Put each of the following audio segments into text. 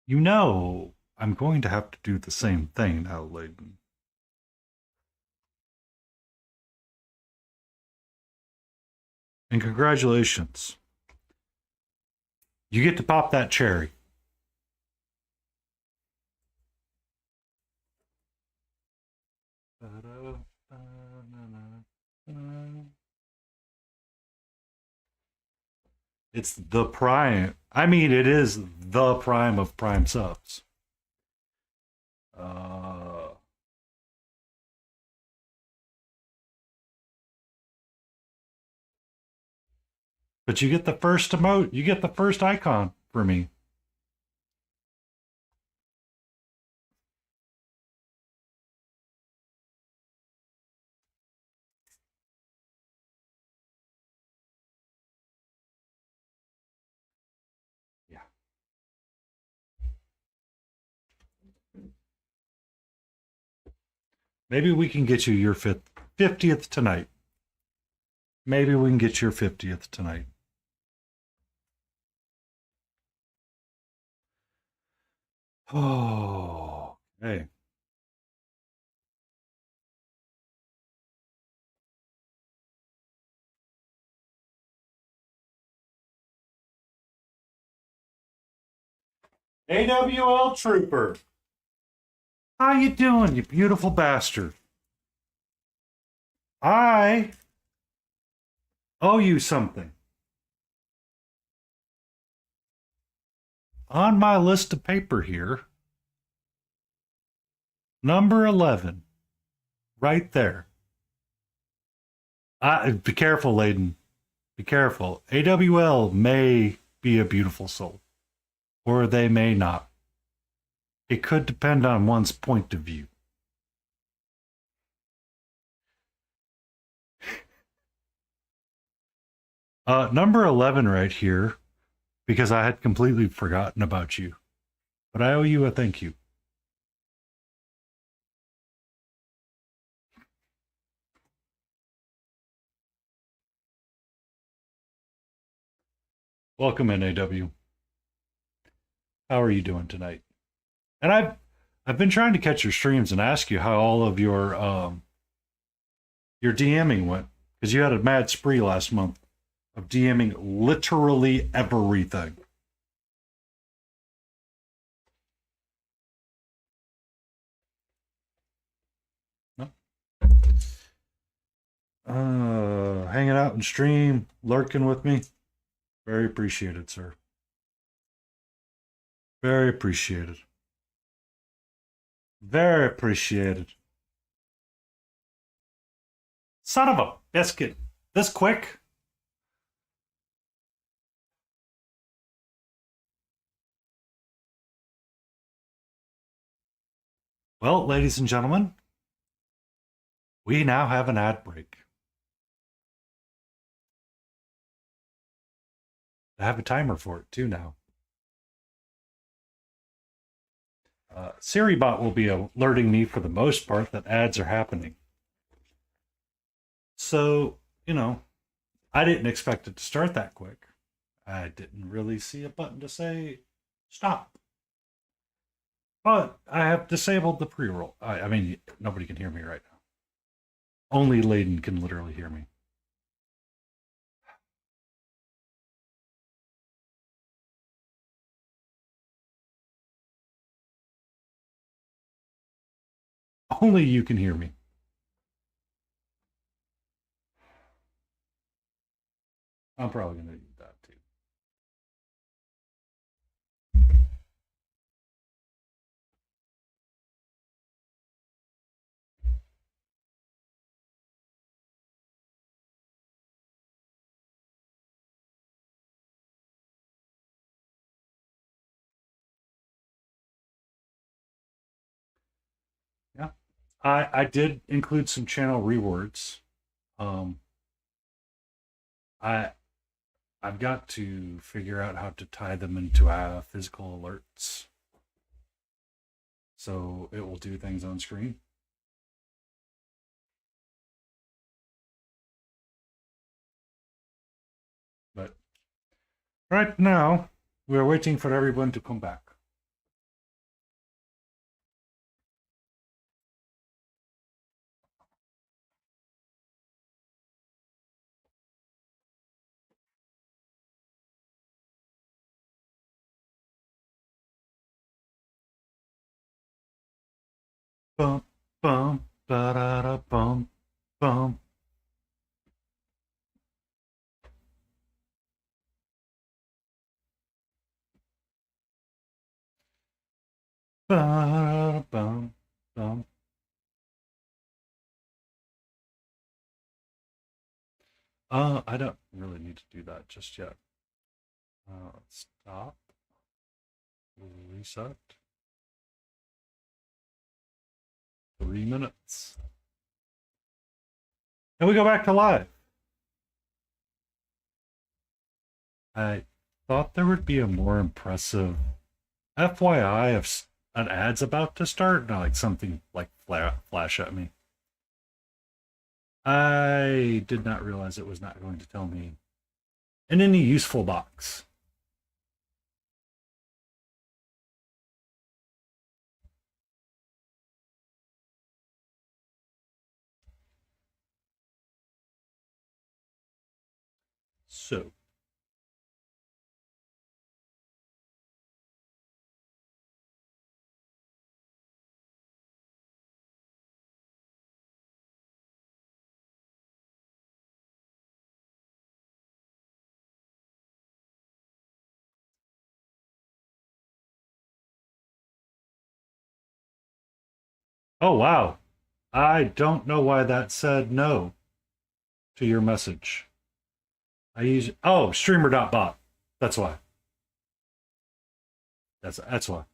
You know, I'm going to have to do the same thing now, Layden. And congratulations. You get to pop that cherry. It's the prime. I mean, it is the prime of prime subs. Uh, but you get the first emote. You get the first icon for me. Yeah. Maybe we can get you your 50th tonight. Maybe we can get your 50th tonight. Oh, hey. AWL Trooper. How you doing, you beautiful bastard? I owe you something. On my list of paper here, number 11, right there. Be careful, Layden. Be careful. AWL may be a beautiful soul, or they may not. It could depend on one's point of view. Number 11 right here, because I had completely forgotten about you. But I owe you a thank you. Welcome in, AW. How are you doing tonight? And I've been trying to catch your streams and ask you how all of your DMing went, because you had a mad spree last month of DMing literally everything. No? Hanging out and stream, lurking with me. Very appreciated, sir. Very appreciated. Very appreciated. Son of a biscuit. This quick? Well, ladies and gentlemen, we now have an ad break. I have a timer for it too now. SiriBot will be alerting me for the most part that ads are happening. So, I didn't expect it to start that quick. I didn't really see a button to say stop. But I have disabled the pre-roll. I mean, nobody can hear me right now. Only Layden can literally hear me. Only you can hear me. I'm probably going to do that too. Yeah. I did include some channel rewards. Um, I I've got to figure out how to tie them into physical alerts, so it will do things on screen. But right now, we're waiting for everyone to come back. Bum, bum, ba da da bum, bum. Ba da bum, bum. I don't really need to do that just yet. Stop. Reset. 3 minutes. And we go back to live. I thought there would be a more impressive FYI if an ad's about to start, not like something like flash at me. I did not realize it was not going to tell me in any useful box. So, oh wow. I don't know why that said no to your message. I use streamer.bot. That's why. That's why.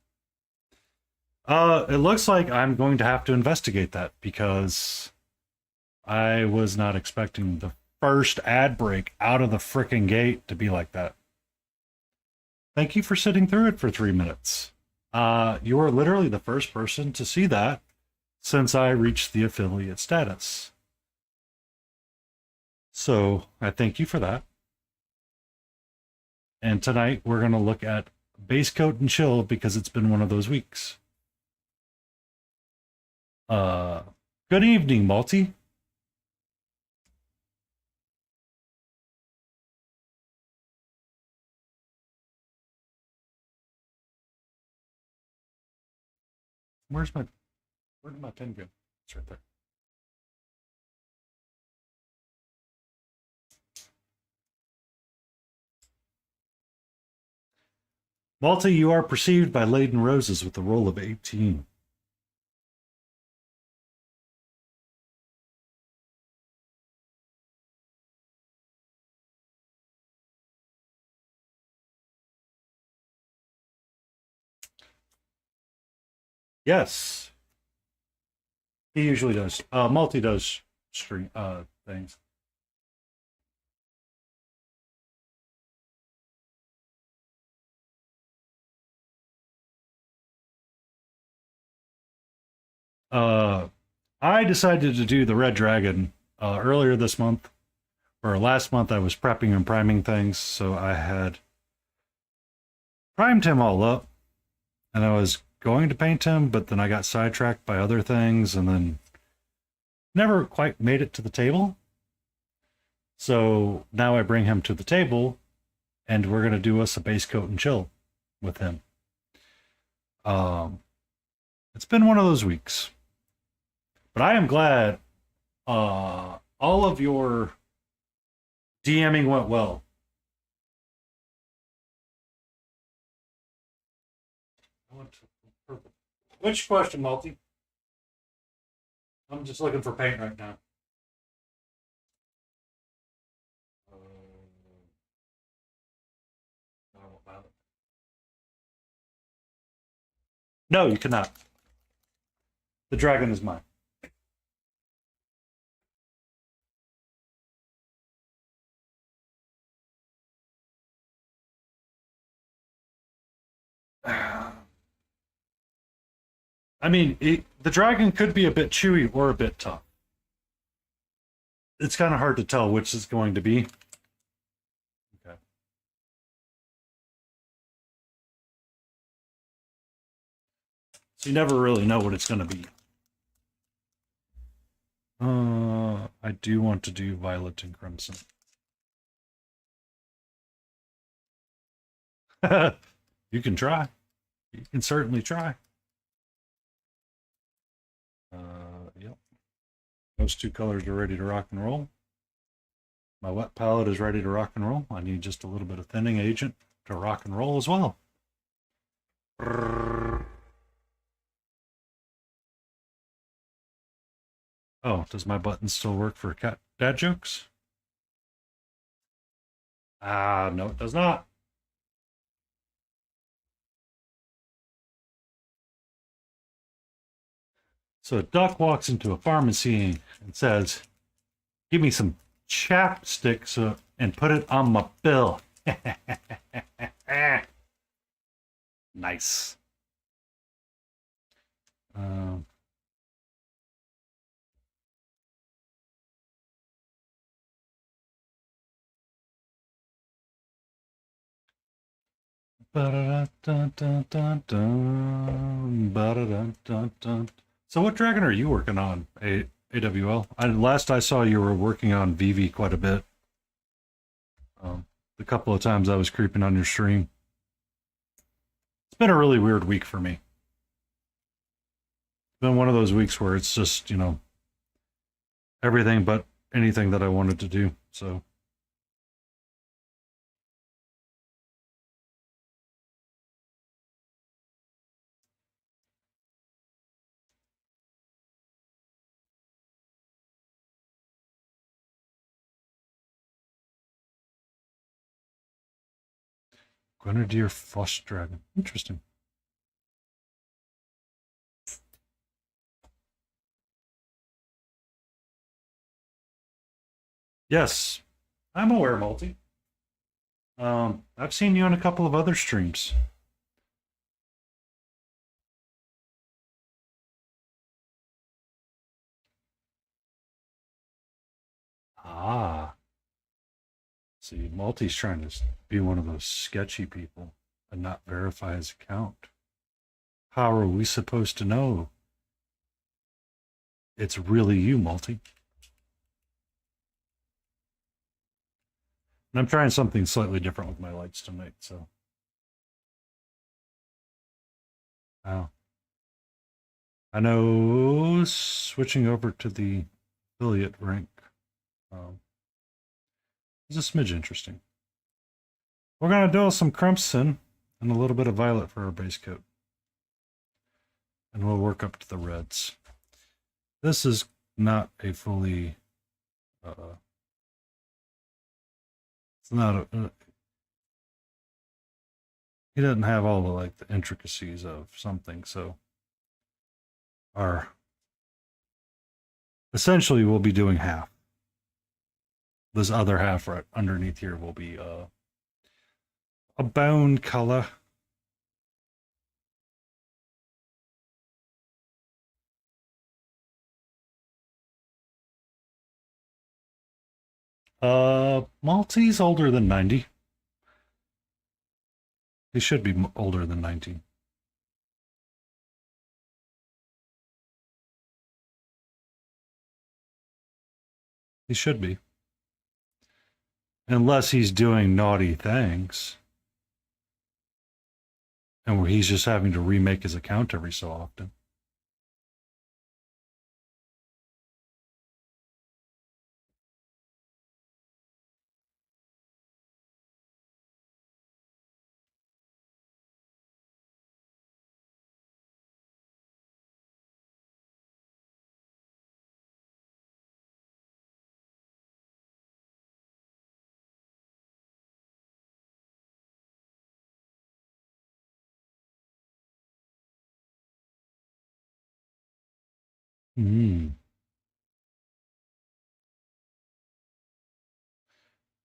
It looks like I'm going to have to investigate that because I was not expecting the first ad break out of the frickin' gate to be like that. Thank you for sitting through it for 3 minutes. You are literally the first person to see that since I reached the affiliate status. So I thank you for that. And tonight we're going to look at BaseCoat and Chill because it's been one of those weeks. Good evening, Malty. Where did my pen go? It's right there. Malta, you are perceived by Laden Roses with a roll of 18. Yes, he usually does. Malty does stream things. Uh, I decided to do the Red Dragon earlier this month, or last month. I was prepping and priming things, so I had primed him all up, and I was going to paint him, but then I got sidetracked by other things, and then never quite made it to the table. So now I bring him to the table, and we're gonna do us a BaseCoat and Chill with him. It's been one of those weeks. But I am glad all of your DMing went well. Which question, Multi? I'm just looking for paint right now. No, you cannot. The dragon is mine. I mean, the dragon could be a bit chewy or a bit tough. It's kind of hard to tell which is going to be. Okay. So you never really know what it's going to be. I do want to do violet and crimson. You can try. You can certainly try. Those two colors are ready to rock and roll. My wet palette is ready to rock and roll. I need just a little bit of thinning agent to rock and roll as well. Oh, does my button still work for cat dad jokes? Ah, no, it does not. So a duck walks into a pharmacy and says, "Give me some chapstick and put it on my bill." Nice. Um, So what dragon are you working on, AWL? Last I saw you were working on VV quite a bit. The couple of times I was creeping on your stream. It's been a really weird week for me. It's been one of those weeks where it's just, everything but anything that I wanted to do. So Grenadier Flush Dragon. Interesting. Yes, I'm aware, Multi. I've seen you on a couple of other streams. Ah, see, Multi's trying to be one of those sketchy people and not verify his account. How are we supposed to know it's really you, Multi? And I'm trying something slightly different with my lights tonight, so. Oh. I know switching over to the affiliate rank is a smidge interesting. We're going to do some crimson and a little bit of violet for our base coat. And we'll work up to the reds. This is not a fully... it's not a... he doesn't have all the intricacies of something, so... essentially we'll be doing half. This other half right underneath here will be a bone color. Maltese older than 90. He should be older than 19. He should be. Unless he's doing naughty things. And where he's just having to remake his account every so often.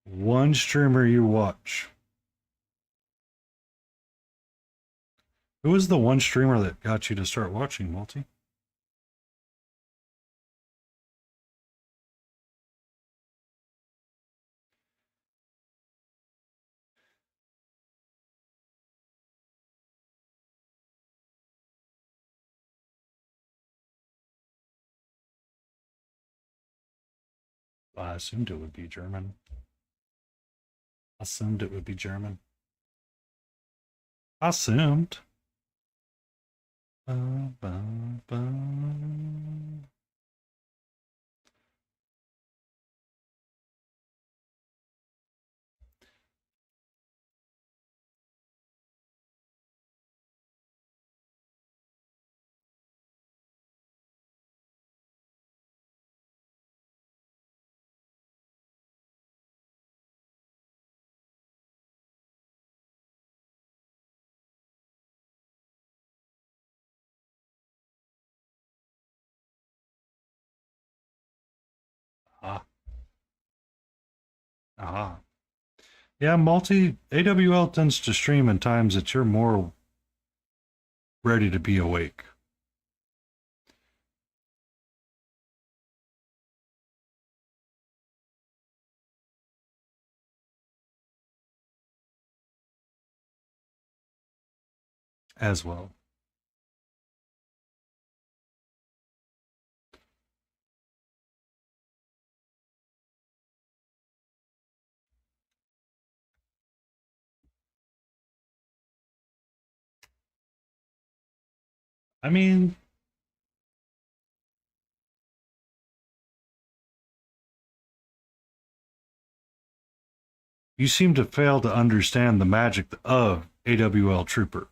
One streamer you watch. Who was the one streamer that got you to start watching, Multi? I assumed it would be German. Assumed it would be German. Assumed. Ah. Yeah, multi AWL tends to stream in times that you're more ready to be awake. As well. I mean, you seem to fail to understand the magic of AWL Trooper.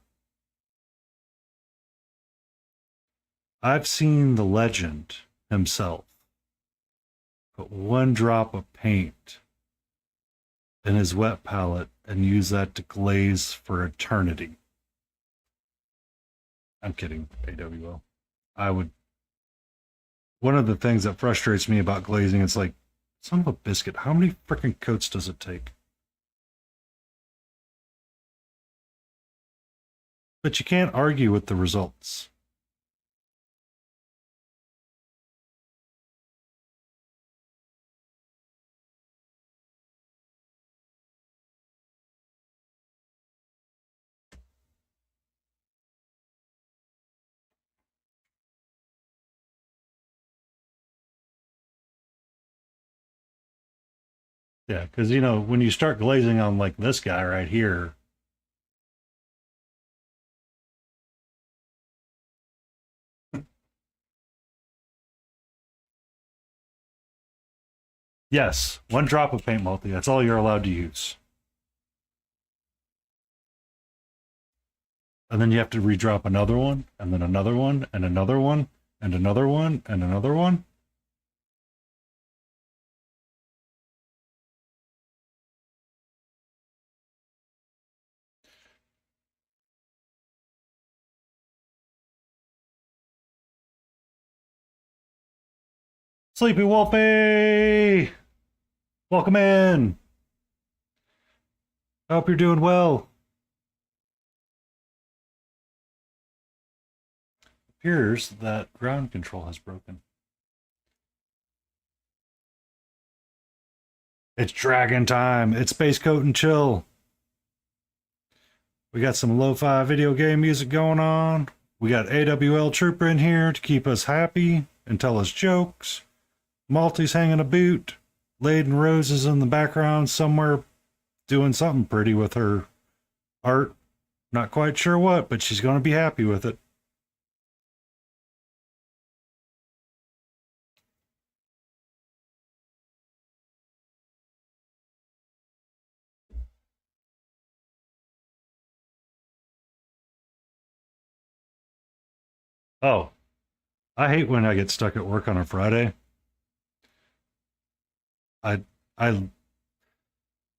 I've seen the legend himself put one drop of paint in his wet palette and use that to glaze for eternity. I'm kidding, AWL. I would. One of the things that frustrates me about glazing is like, son of a biscuit, how many freaking coats does it take? But you can't argue with the results. Yeah, because you know, when you start glazing on like this guy right here, yes, one drop of paint multi, that's all you're allowed to use. And then you have to redrop another one, and then another one, and another one, and another one, and another one. Sleepy Wolfie! Welcome in! I hope you're doing well. Appears that ground control has broken. It's dragon time. It's BaseCoat and chill. We got some lo-fi video game music going on. We got AWL Trooper in here to keep us happy and tell us jokes. Malty's hanging a boot. Laden Rose is in the background somewhere doing something pretty with her art. Not quite sure what, but she's going to be happy with it. Oh, I hate when I get stuck at work on a Friday. I I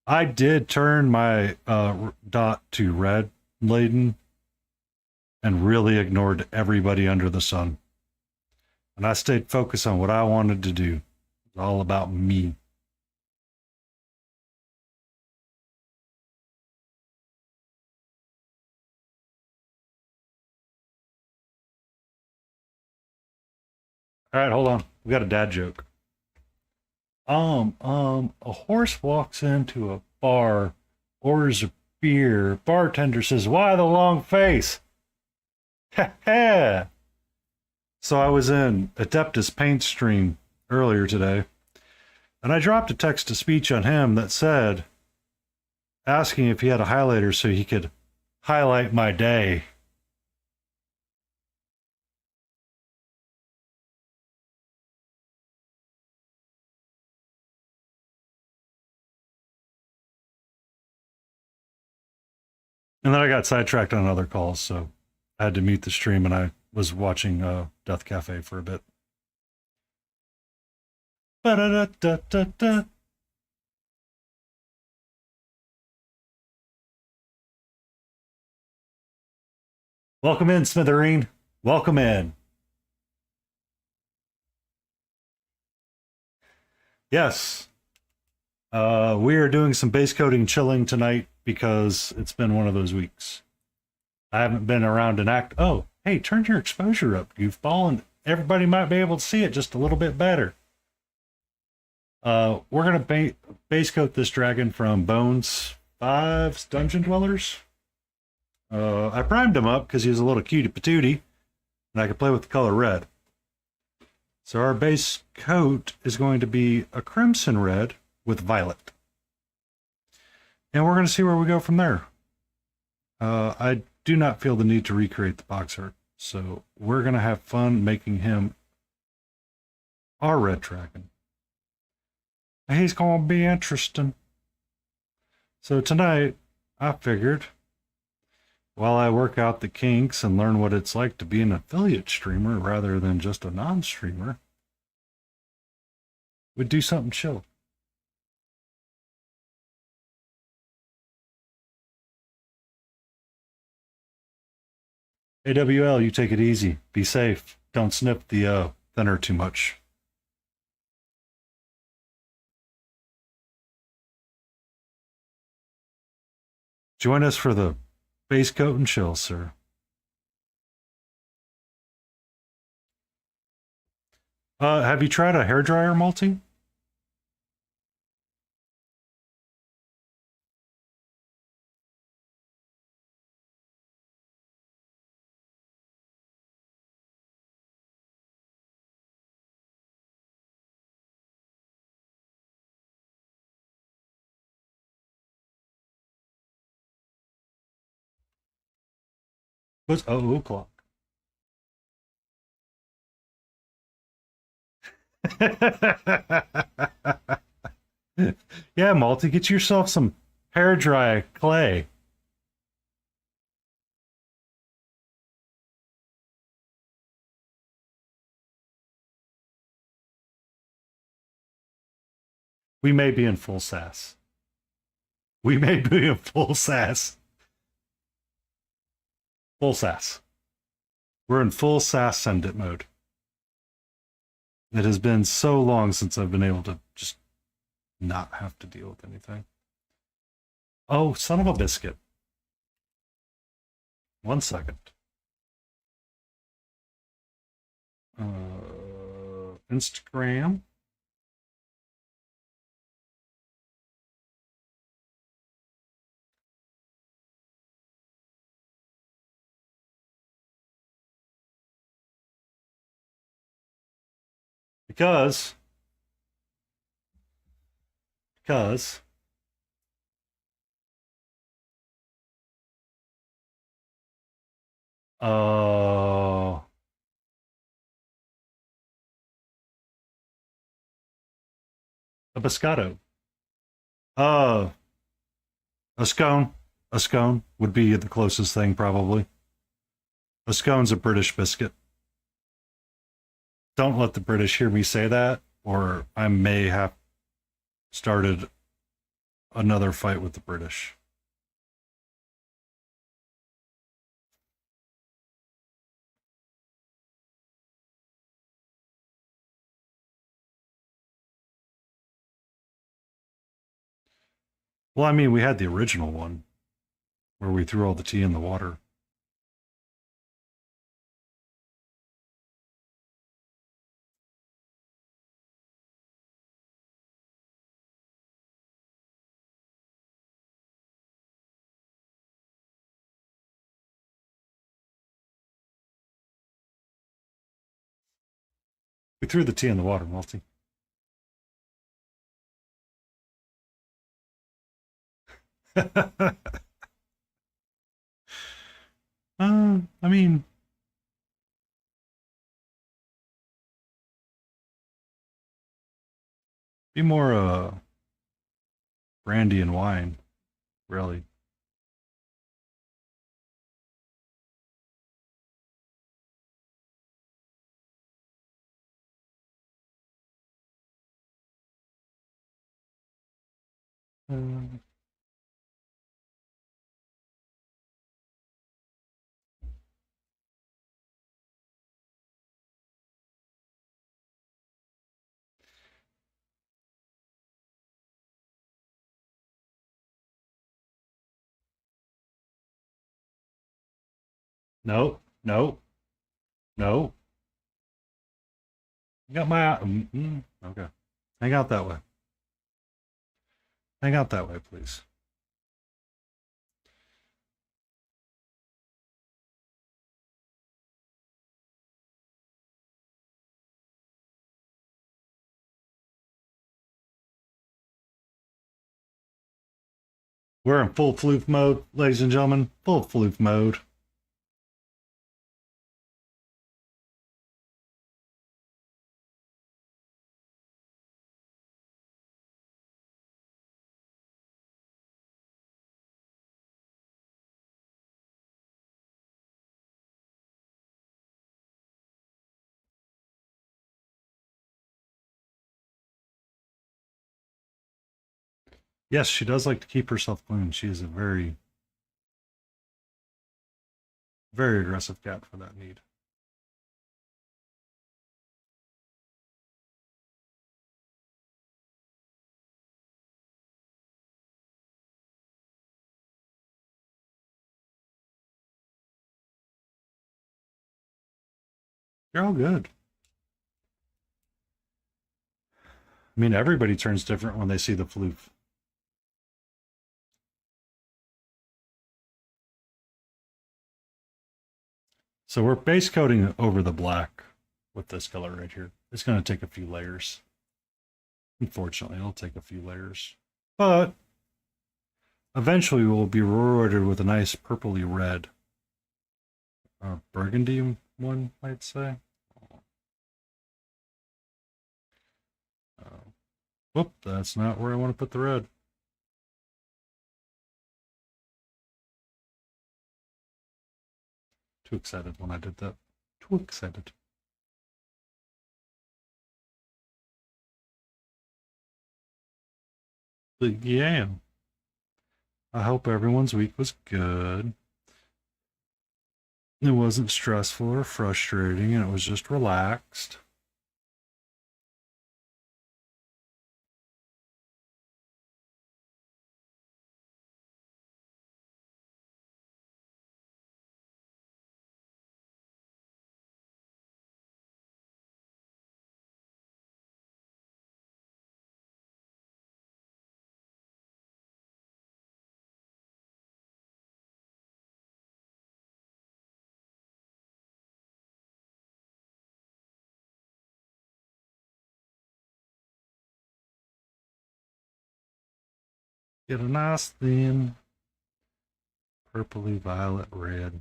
I did turn my dot to red laden and really ignored everybody under the sun. And I stayed focused on what I wanted to do. It's all about me. All right, hold on. We got a dad joke. A horse walks into a bar, orders a beer. Bartender says, "Why the long face?" Ha ha. So I was in Adeptus Paint Stream earlier today, and I dropped a text to speech on him that said, asking if he had a highlighter so he could highlight my day. And then I got sidetracked on other calls, so I had to mute the stream, and I was watching Death Cafe for a bit. Ba-da-da-da-da-da. Welcome in, Smithereen. Welcome in. Yes. We are doing some base coating chilling tonight because it's been one of those weeks. I haven't been around and act. Oh, hey, turn your exposure up, goofball, and everybody might be able to see it just a little bit better. We're gonna base coat this dragon from Bones 5's Dungeon Dwellers. I primed him up because he was a little cutie patootie, and I could play with the color red. So our base coat is going to be a crimson red with violet. And we're going to see where we go from there. I do not feel the need to recreate the box art. So we're going to have fun making him our red dragon. He's going to be interesting. So tonight, I figured, while I work out the kinks and learn what it's like to be an affiliate streamer rather than just a non-streamer, we'd do something chill. AWL, you take it easy. Be safe. Don't snip the thinner too much. Join us for the base coat and chill, sir. Have you tried a hairdryer multi? What's 0 o'clock? Yeah, multi, get yourself some hairdryer clay. We may be in full sass. We may be in full sass. Full sass. We're in full sass send it mode. It has been so long since I've been able to just not have to deal with anything. Oh, son of a biscuit. 1 second. Instagram. Because uh a biscotto. Uh a scone. A scone would be the closest thing, probably. A scone's a British biscuit. Don't let the British hear me say that, or I may have started another fight with the British. Well, I mean, we had the original one where we threw all the tea in the water. We threw the tea in the water, Multi. I mean, be more brandy and wine, really. Uh, No, no, no. You got my. Okay. Hang out that way. Hang out that way, please. We're in full floof mode, ladies and gentlemen. Full floof mode. Yes, she does like to keep herself clean. She is a very, very aggressive cat for that need. You're all good. I mean, everybody turns different when they see the floof. So we're base coating over the black with this color right here. It's going to take a few layers. Unfortunately, it'll take a few layers. But eventually we'll be rewarded with a nice purpley red. Burgundy, one might say. Whoop, that's not where I want to put the red. Too excited when I did that. Too excited. But yeah. I hope everyone's week was good. It wasn't stressful or frustrating, and it was just relaxed. Get a nice thin purpley violet red.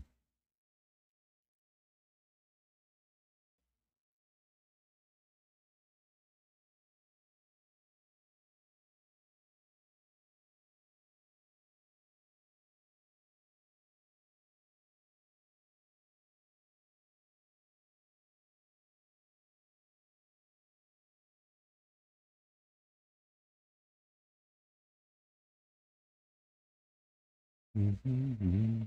Mm-hmm.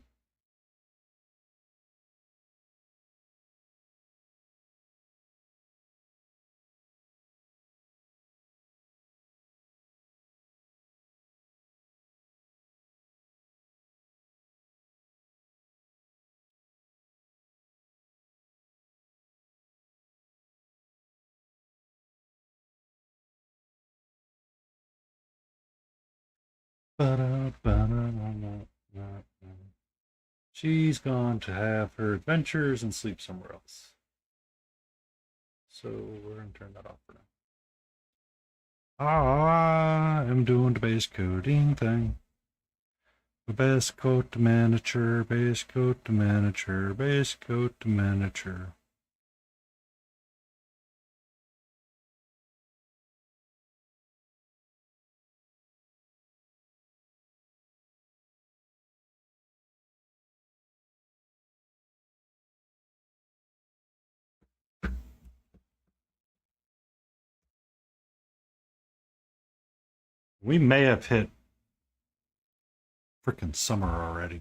She's gone to have her adventures and sleep somewhere else. So we're going to turn that off for now. I am doing the base coding thing. Base coat to miniature, base coat to miniature, base coat to miniature. We may have hit freaking summer already.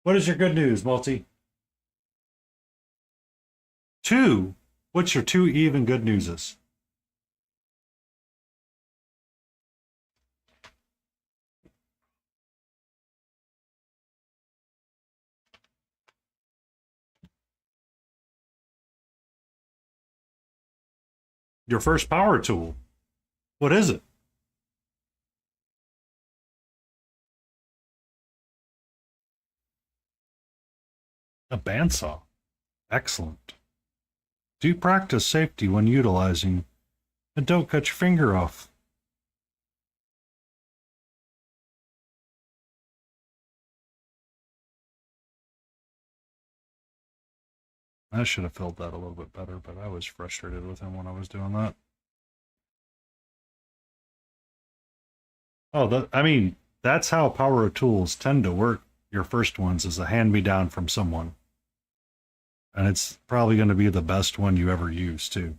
What is your good news, Multi? Two. What's your two even good newses? Your first power tool. What is it? A bandsaw. Excellent. Do practice safety when utilizing, and don't cut your finger off. I should have filled that a little bit better, but I was frustrated with him when I was doing that. Oh, I mean, that's how power tools tend to work. Your first ones is a hand me down from someone. And it's probably going to be the best one you ever use, too.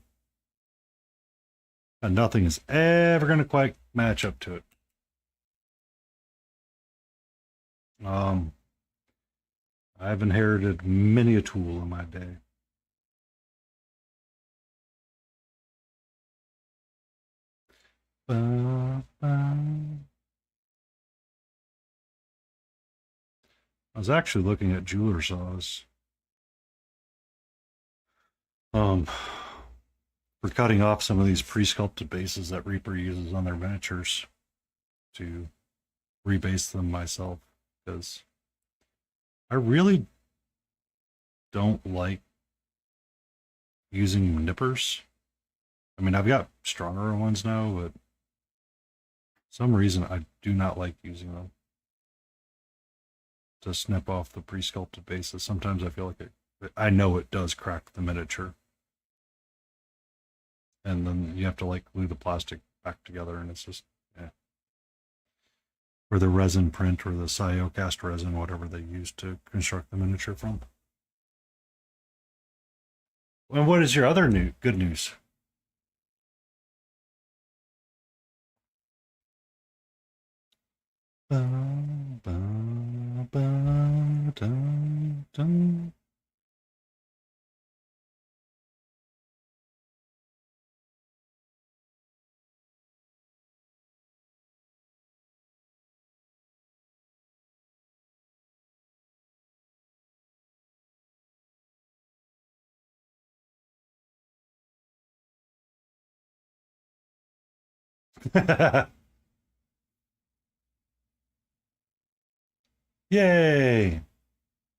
And nothing is ever going to quite match up to it. I've inherited many a tool in my day. I was actually looking at jeweler saws. Um, for cutting off some of these pre-sculpted bases that Reaper uses on their miniatures to rebase them myself, because I really don't like using nippers. I mean, I've got stronger ones now, but for some reason I do not like using them to snip off the pre-sculpted bases. Sometimes I feel like I know it does crack the miniature, and then you have to like glue the plastic back together, and it's just or the resin print or the cyocast resin, whatever they use to construct the miniature from. And what is your other good news? Yay!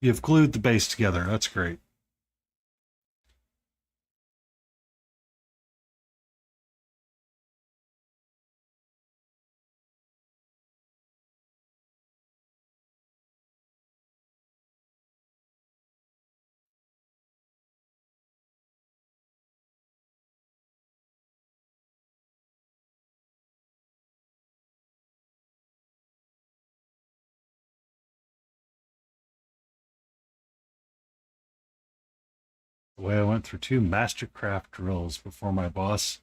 You've glued the base together. That's great. The way I went through 2 Mastercraft drills before my boss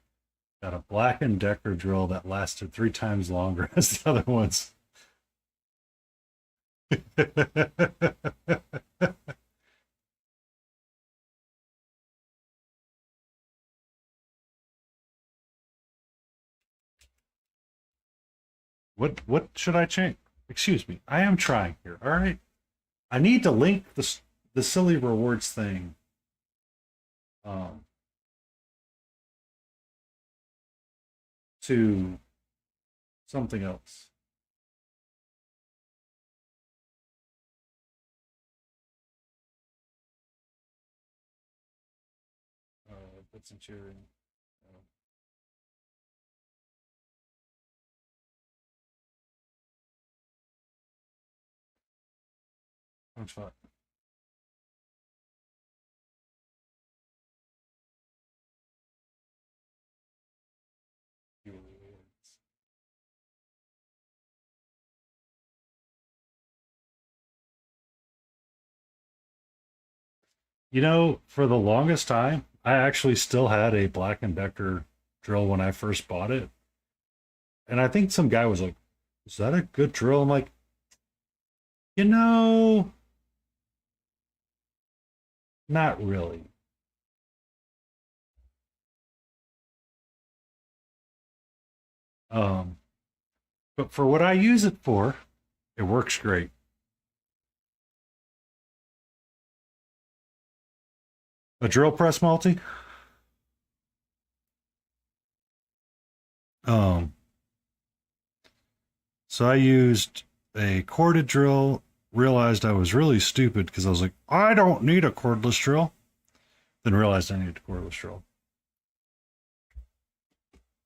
got a Black and Decker drill that lasted 3 times longer as the other ones. What should I change? Excuse me. I am trying here. All right. I need to link the silly rewards thing um, to something else. Bits and cheering. Uh, Much fun. You know, for the longest time, I actually still had a Black and Decker drill when I first bought it, and I think some guy was like, "Is that a good drill?" I'm like, you know, not really. Um, but for what I use it for, it works great. A drill press multi? Um, so I used a corded drill, realized I was really stupid because I was like, I don't need a cordless drill. Then realized I needed a cordless drill.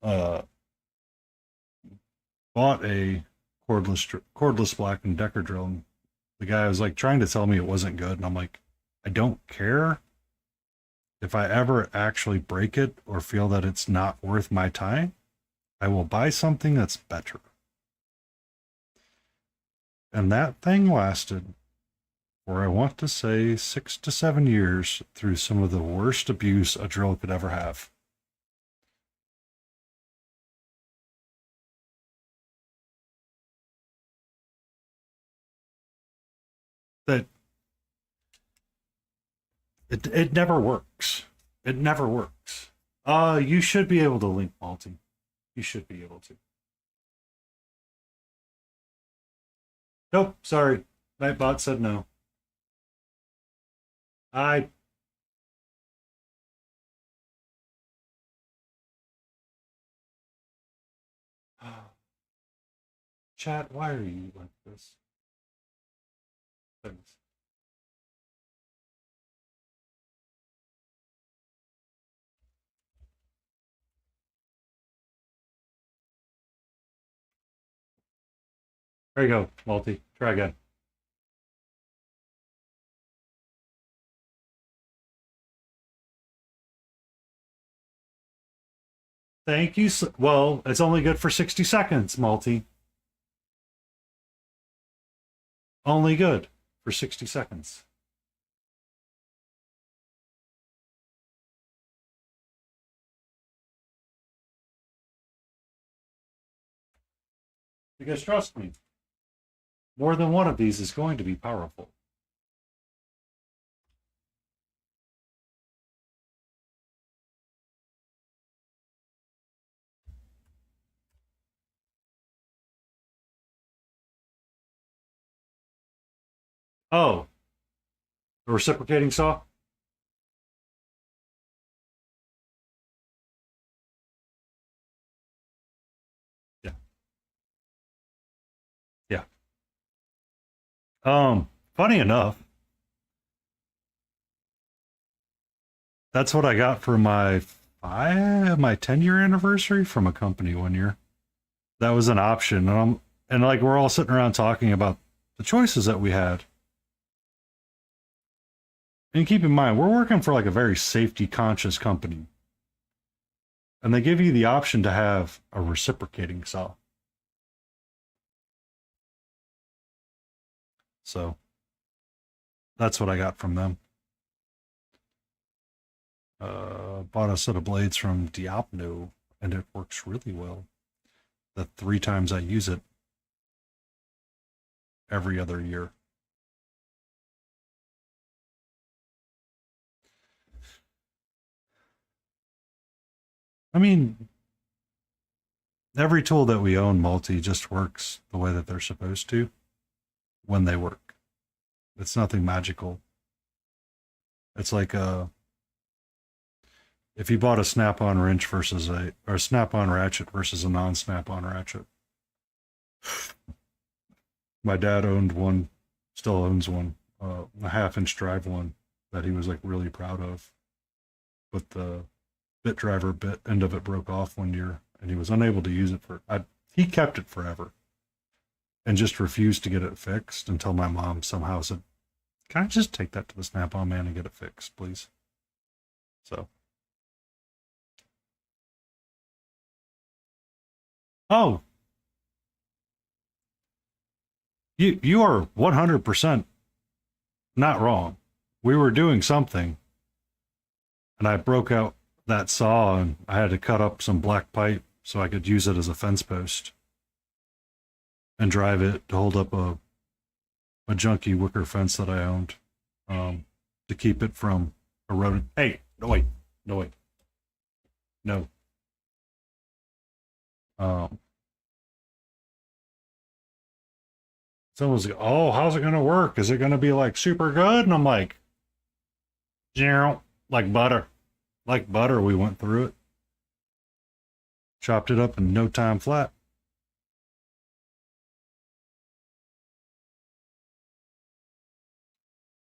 Uh, Bought a cordless Black and Decker drill, and the guy was like trying to tell me it wasn't good, and I'm like, I don't care if I ever actually break it or feel that it's not worth my time. I will buy something that's better. And that thing lasted for, I want to say, 6 to 7 years through some of the worst abuse a drill could ever have. That it never works. It never works. You should be able to link multi. You should be able to. Nope, sorry. Nightbot said no. I Chat, why are you like this? Thanks. There you go, multi. Try again. Thank you. Well, it's only good for 60 seconds, multi. Only good for 60 seconds. Because trust me, more than one of these is going to be powerful. Oh, a reciprocating saw? Yeah. Yeah. Funny enough, that's what I got for my 10-year anniversary from a company one year. That was an option, and like we're all sitting around talking about the choices that we had. And keep in mind, we're working for like a very safety conscious company. And they give you the option to have a reciprocating saw. So that's what I got from them. Bought a set of blades from Diablo, and it works really well. The 3 times I use it every other year. I mean, every tool that we own multi just works the way that they're supposed to when they work. It's nothing magical. It's like if you bought a snap-on wrench versus or a snap-on ratchet versus a non-snap-on ratchet. My dad owned one, still owns one, a half-inch drive one that he was like really proud of, but the bit driver bit end of it broke off one year, and he was unable to use it he kept it forever, and just refused to get it fixed until my mom somehow said, "Can I just take that to the Snap-on man and get it fixed, please?" So. Oh, you are 100% not wrong. We were doing something, and I broke out that saw, and I had to cut up some black pipe so I could use it as a fence post and drive it to hold up a junky wicker fence that I owned, to keep it from eroding. Hey, no wait, no wait, no. Um, Someone's like, "Oh, how's it gonna work? Is it gonna be like super good?" And I'm like, "Yeah, like butter, like butter." We went through it. Chopped it up in no time flat.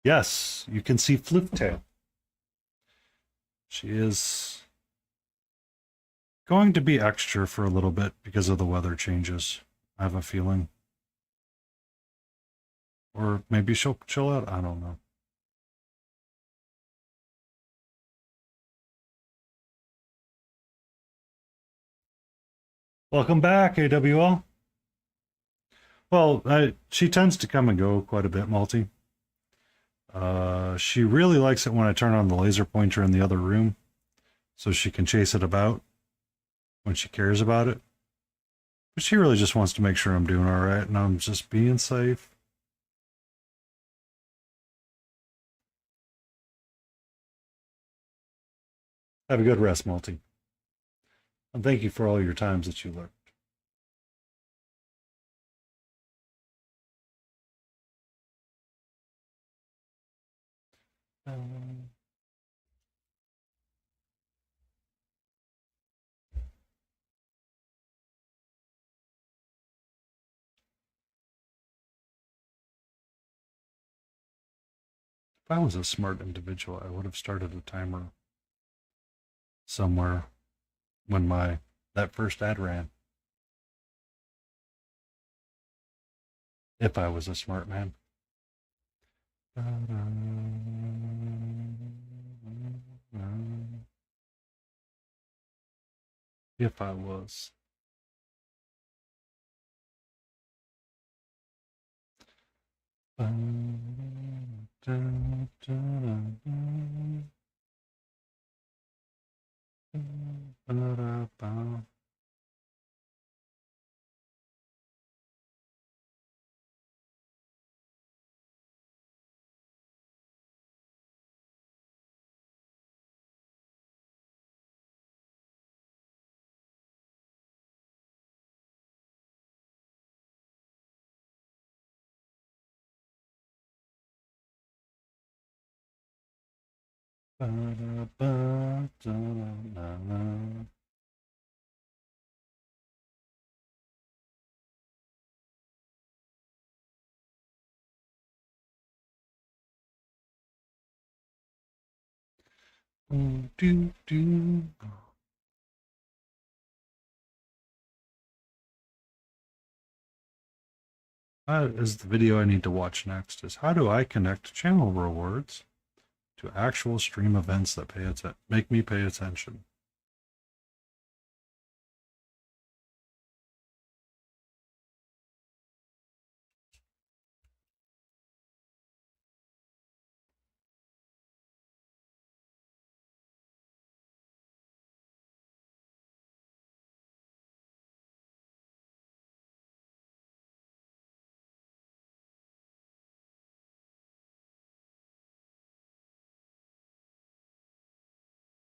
Yes, you can see Flooftail. She is going to be extra for a little bit because of the weather changes. I have a feeling. Or maybe she'll chill out. I don't know. Welcome back, AWL. Well, she tends to come and go quite a bit, Multi. She really likes it when I turn on the laser pointer in the other room so she can chase it about when she cares about it. But she really just wants to make sure I'm doing all right and I'm just being safe. Have a good rest, Multi. And thank you for all your times that you lurked. If I was a smart individual, I would have started a timer somewhere when that first ad ran. If I was a smart man. If I was. Do, do. That is the video I need to watch next, is how do I connect channel rewards to actual stream events that make me pay attention.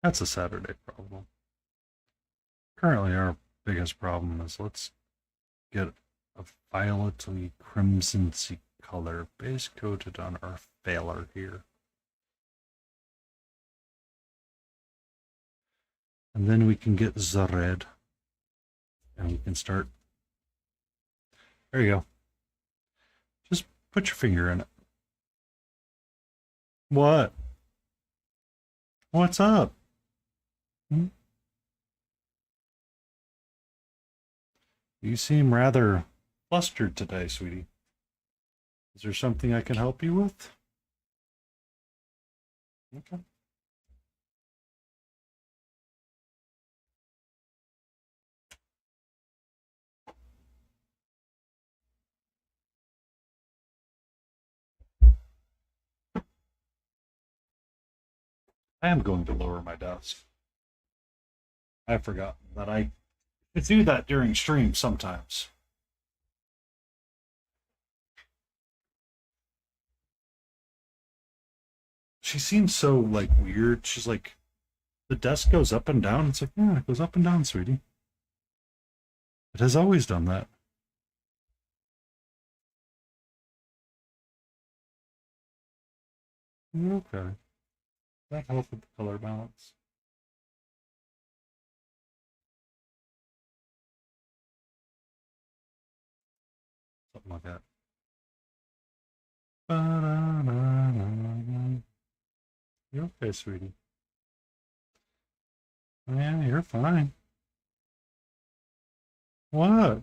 That's a Saturday problem. Currently, our biggest problem is let's get a violetly crimsoncy color base coated on our failer here. And then we can get the red. And we can start. There you go. Just put your finger in it. What? What's up? You seem rather flustered today, sweetie. Is there something I can help you with? Okay. I am going to lower my desk. I forgot that I could do that during stream sometimes. She seems so like weird. She's like, the desk goes up and down. It's like, yeah, it goes up and down, sweetie. It has always done that. Okay. That helps with the color balance. something like that. Ba-da-da-da-da. You okay, sweetie? Yeah, you're fine. What?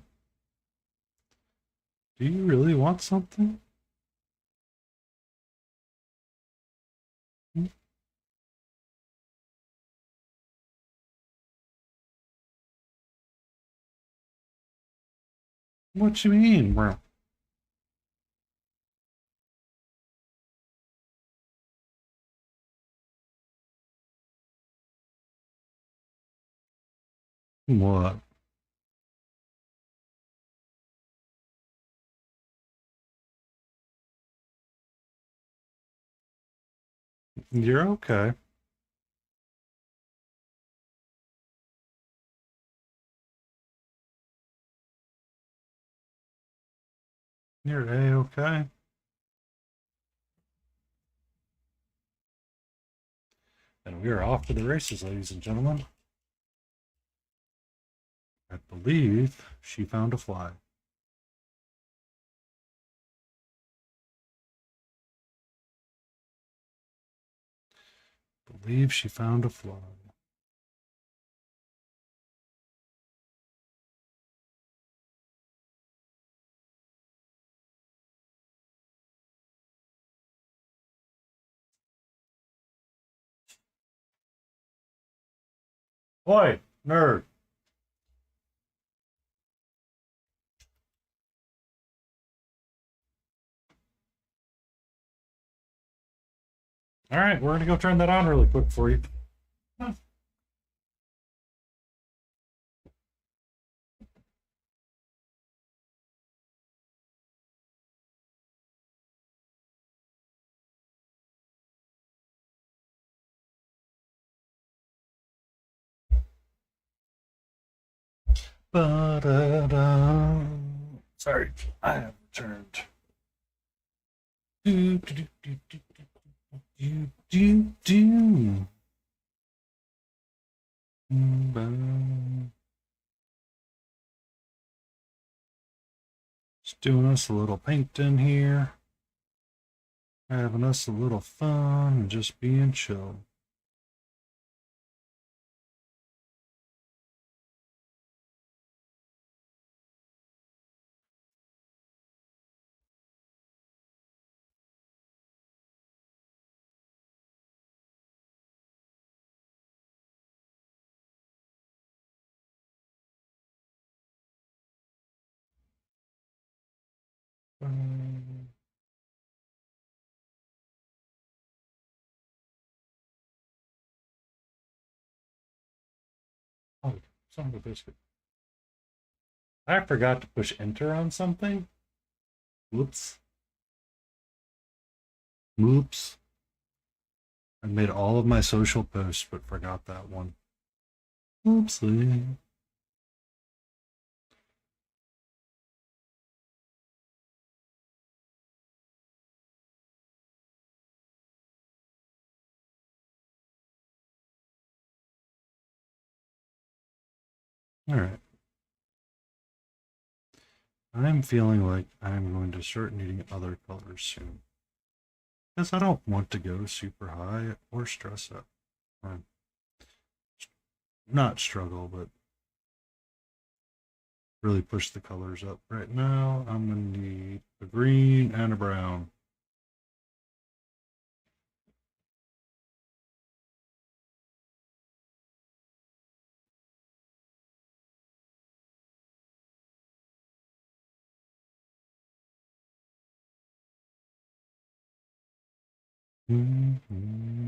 Do you really want something? Hmm? What you mean, bro? What? You're okay. You're a-okay. And we are off to the races, ladies and gentlemen. I believe she found a fly. Believe she found a fly. Boy, nerd. All right, we're gonna go turn that on really quick for you. Ba-da-da. Sorry, I have returned. Do, do, do, do, do, do, do, do. Just doing us a little painting here. Having us a little fun and just being chill. Oh, son of a biscuit. I forgot to push enter on something. Whoops. Oops. I made all of my social posts, but forgot that one. Oopsie. All right. I'm feeling like I'm going to start needing other colors soon. Because I don't want to go super high or stress up. Or not struggle, but really push the colors up. Right now, I'm going to need a green and a brown. Mm-hmm.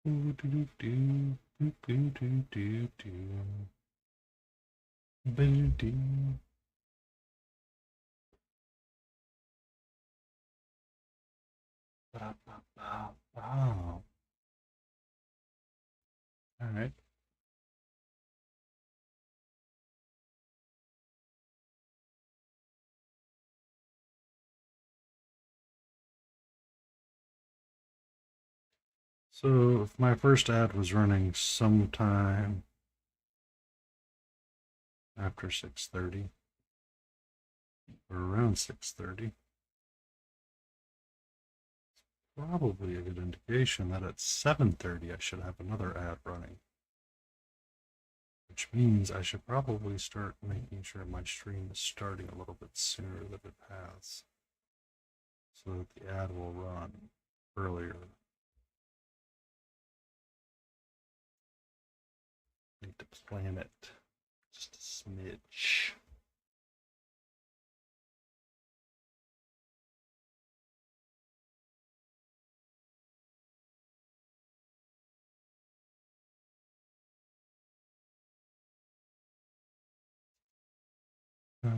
Do, do, do, do, do, do, do, do. Boo, do. Ba, ba, ba, ba. All right. So if my first ad was running sometime after 6:30 or around 6:30, probably a good indication that at 7:30 I should have another ad running. Which means I should probably start making sure my stream is starting a little bit sooner than it has, so that the ad will run earlier. Need to plan it just a smidge. Yeah,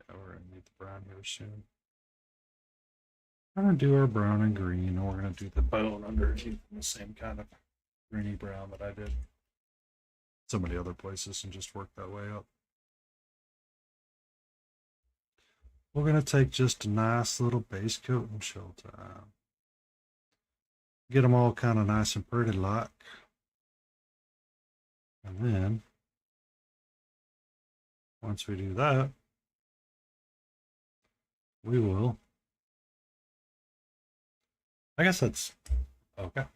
we're gonna need the brown here soon. We're gonna do our brown and green, and we're gonna do the bone underneath the same kind of greeny brown that I did so many other places and just work that way up. We're gonna take just a nice little base coat and chill time. Get them all kind of nice and pretty like. And then, once we do that, we will. I guess that's okay.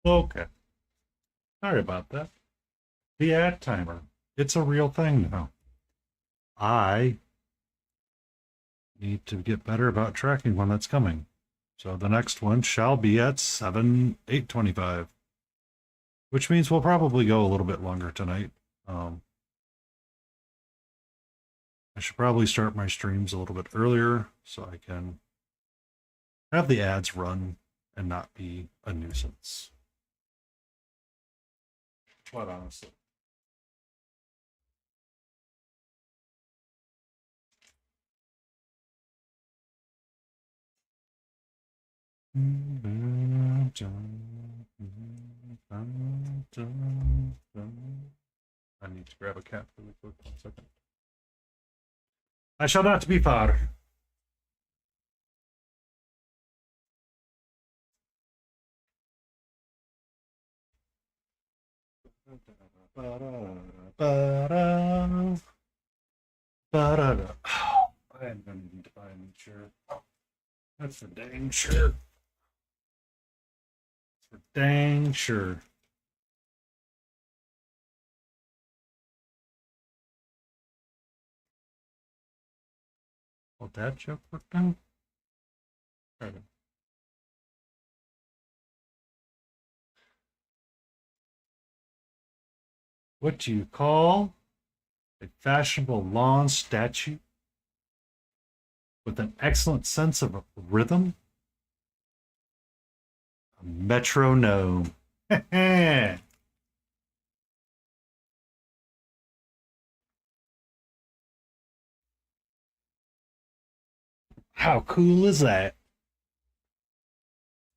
Okay. Sorry about that. The ad timer. It's a real thing now. I need to get better about tracking when that's coming. So the next one shall be at 8:25, which means we'll probably go a little bit longer tonight. I should probably start my streams a little bit earlier so I can have the ads run and not be a nuisance. But honestly. I need to grab a cat really quick. 1 second. I shall not be far. I am going to need to buy a new shirt. That's for dang sure. That's for dang sure. Will that joke work now? What do you call a fashionable lawn statue with an excellent sense of rhythm? A metronome. How cool is that?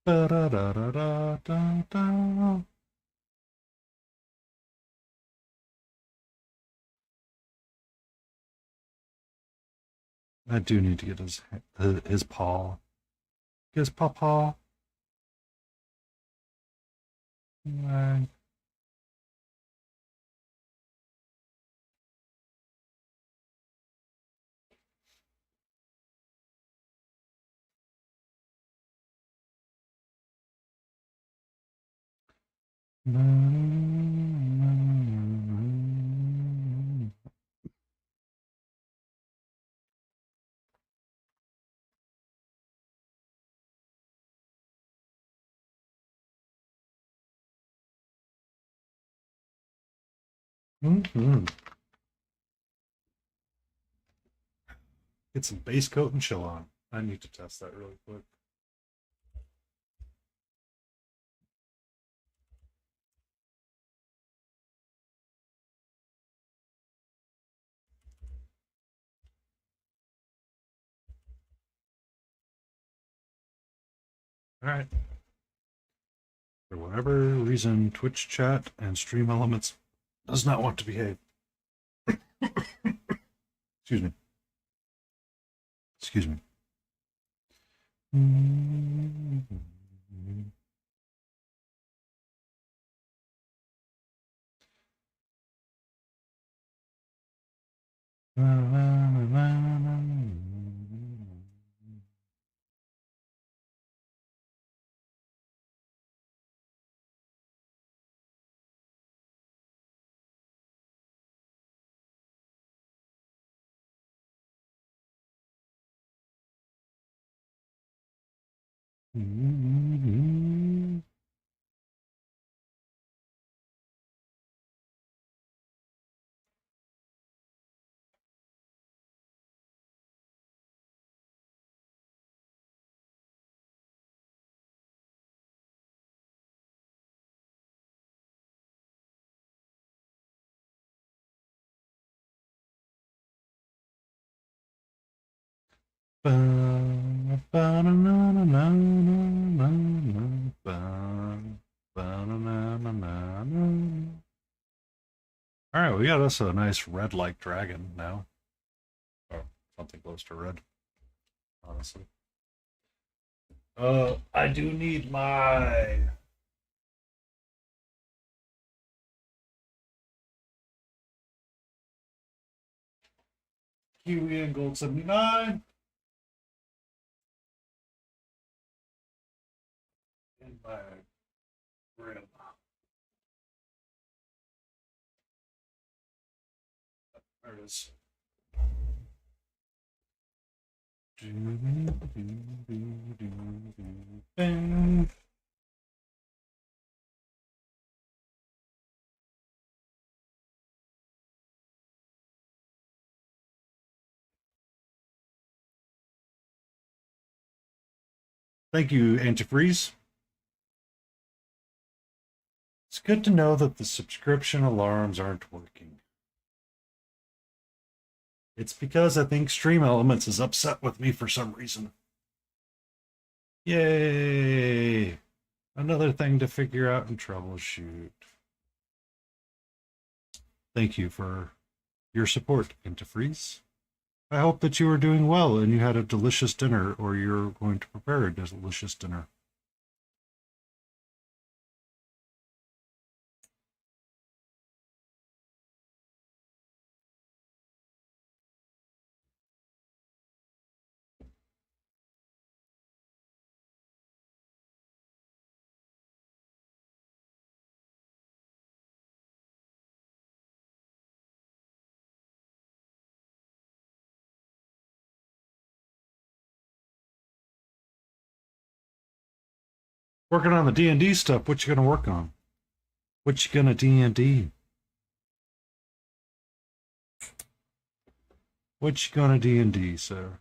Da, da, da, da, da, da. I do need to get his paw. His paw. Right. Mm-hmm. Get some base coat and chill on. I need to test that really quick. All right. For whatever reason, Twitch chat and Stream Elements does not want to behave. Excuse me. Excuse me. All right, we got us a nice red-like dragon now. Or something close to red, honestly. I do need my Kiwi and Gold 79. In my grim. There it is. Thank you, Antifreeze. It's good to know that the subscription alarms aren't working. It's because I think Stream Elements is upset with me for some reason. Yay! Another thing to figure out and troubleshoot. Thank you for your support, Antifreeze. I hope that you are doing well and you had a delicious dinner, or you're going to prepare a delicious dinner. Working on the D&D stuff. What you gonna work on? What you gonna D&D? What you gonna D&D, sir?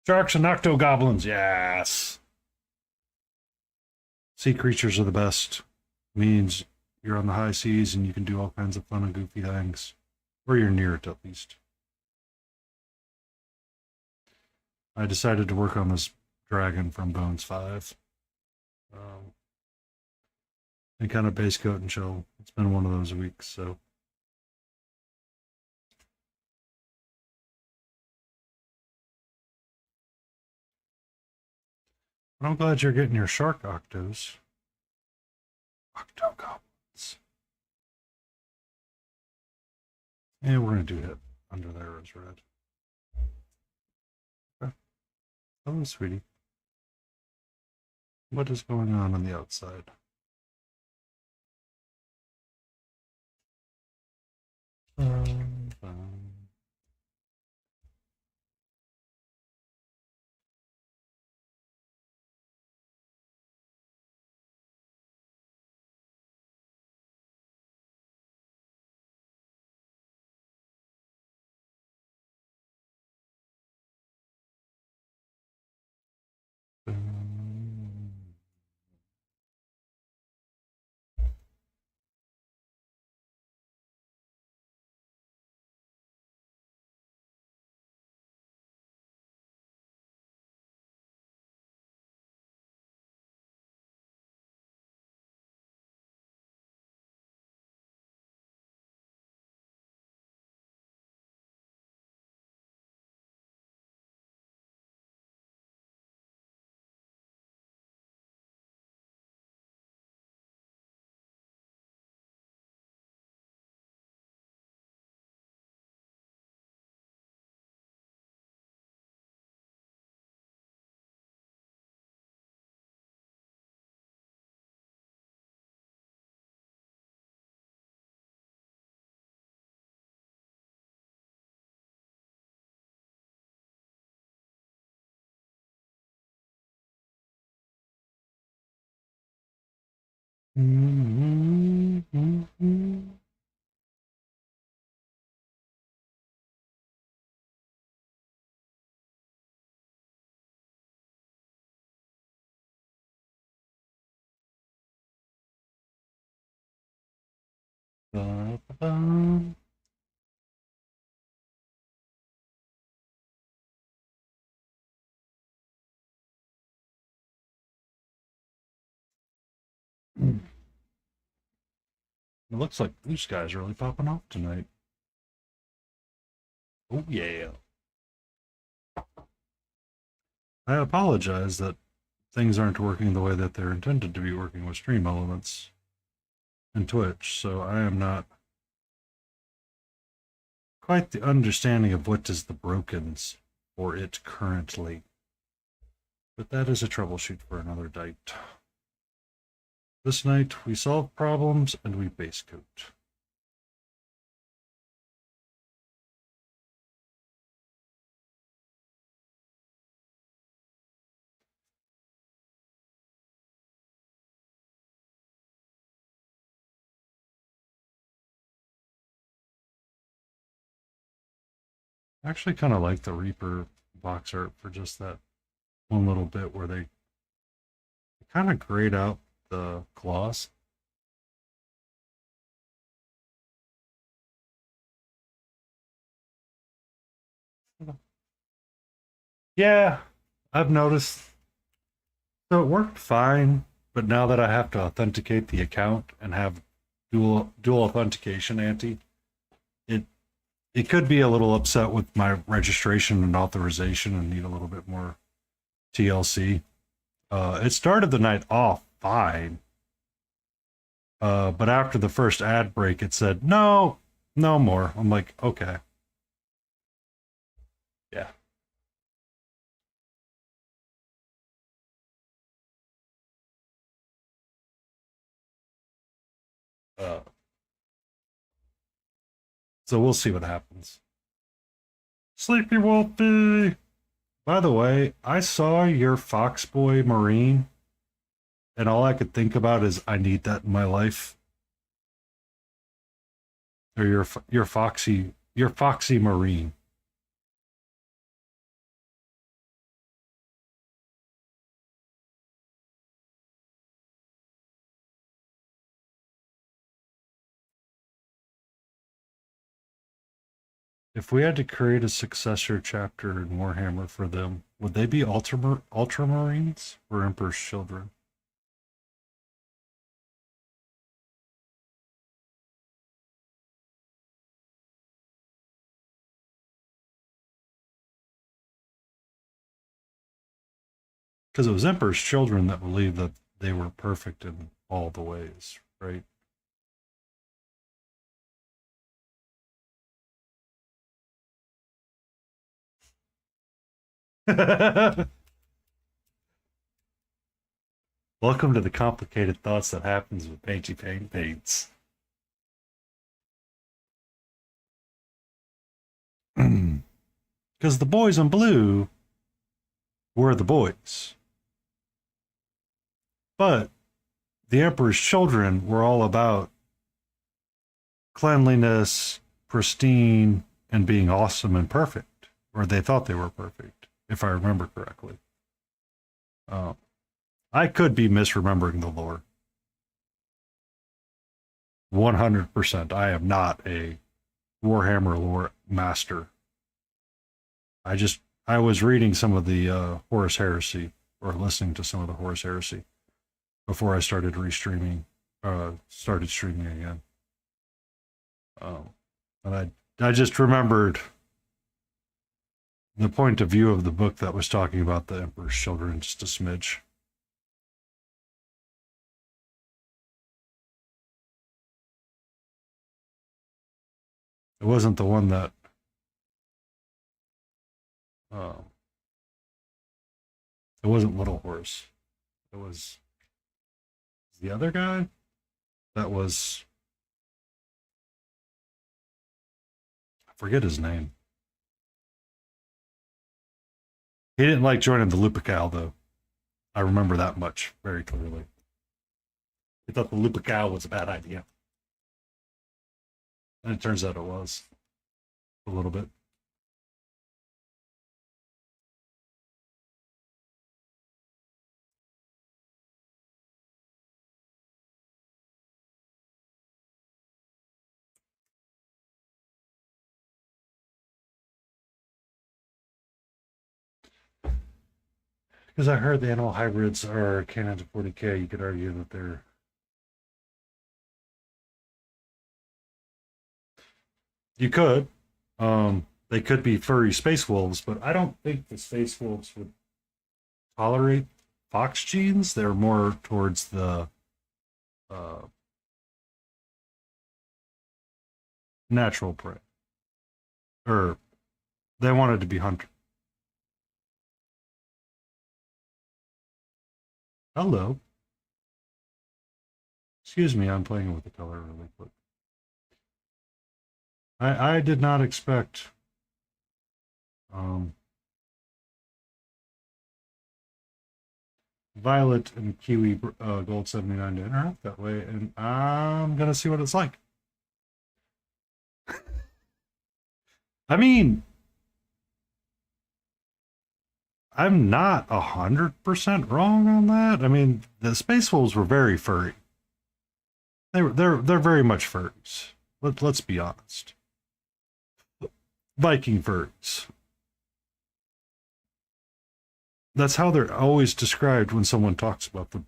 Sharks and octogoblins, yes. Sea creatures are the best. Means you're on the high seas and you can do all kinds of fun and goofy things. Or you're near it, at least. I decided to work on this dragon from Bones 5. And kind of base coat and chill. It's been one of those weeks, so. But I'm glad you're getting your shark octos. Octogoblins. And we're going to do hit under there as red. Okay. Hello, sweetie. What is going on the outside? It looks like blue sky's really popping off tonight. Oh, yeah. I apologize that things aren't working the way that they're intended to be working with Stream Elements and Twitch. So I am not quite the understanding of what is the brokens for it currently. But that is a troubleshoot for another night. This night we solve problems and we base coat. I actually kind of like the Reaper box art for just that one little bit where they kind of grayed out the claws. Yeah, I've noticed. So it worked fine, but now that I have to authenticate the account and have dual authentication anti, it it could be a little upset with my registration and authorization and need a little bit more TLC. It started the night off fine, but after the first ad break, it said no, no more. I'm like, okay, yeah. Uh, so we'll see what happens. Sleepy Wolfie. By the way, I saw your Foxboy Marine, and all I could think about is I need that in my life. Or your Foxy Marine. If we had to create a successor chapter in Warhammer for them, would they be Ultramarines or Emperor's Children? Because it was Emperor's Children that believed that they were perfect in all the ways, right? Welcome to the complicated thoughts that happens with Painty Paint Paints. Because the boys in blue were the boys. But the Emperor's Children were all about cleanliness, pristine, and being awesome and perfect. Or they thought they were perfect, if I remember correctly. I could be misremembering the lore. 100%. I am not a Warhammer lore master. I was reading some of the Horus Heresy, or listening to some of the Horus Heresy before I started started streaming again. And I just remembered the point of view of the book that was talking about the Emperor's Children just a smidge. It wasn't the one that uh, it wasn't Little Horse. It was the other guy that was, I forget his name. He didn't like joining the Lupercal though. I remember that much very clearly. He thought the Lupercal was a bad idea. And it turns out it was a little bit. Because I heard the animal hybrids are canon to 40k, you could argue that they're. You could. They could be furry space wolves, but I don't think the space wolves would tolerate fox genes. They're more towards the uh, natural prey, or they wanted to be hunter. Hello. Excuse me, I'm playing with the color really quick. I did not expect um, Violet and Kiwi Gold 79 to interact that way, and I'm gonna see what it's like. I mean, I'm not 100% wrong on that. I mean, the Space Wolves were very furry. They're very much furries. Let's be honest. Viking furries. That's how they're always described when someone talks about them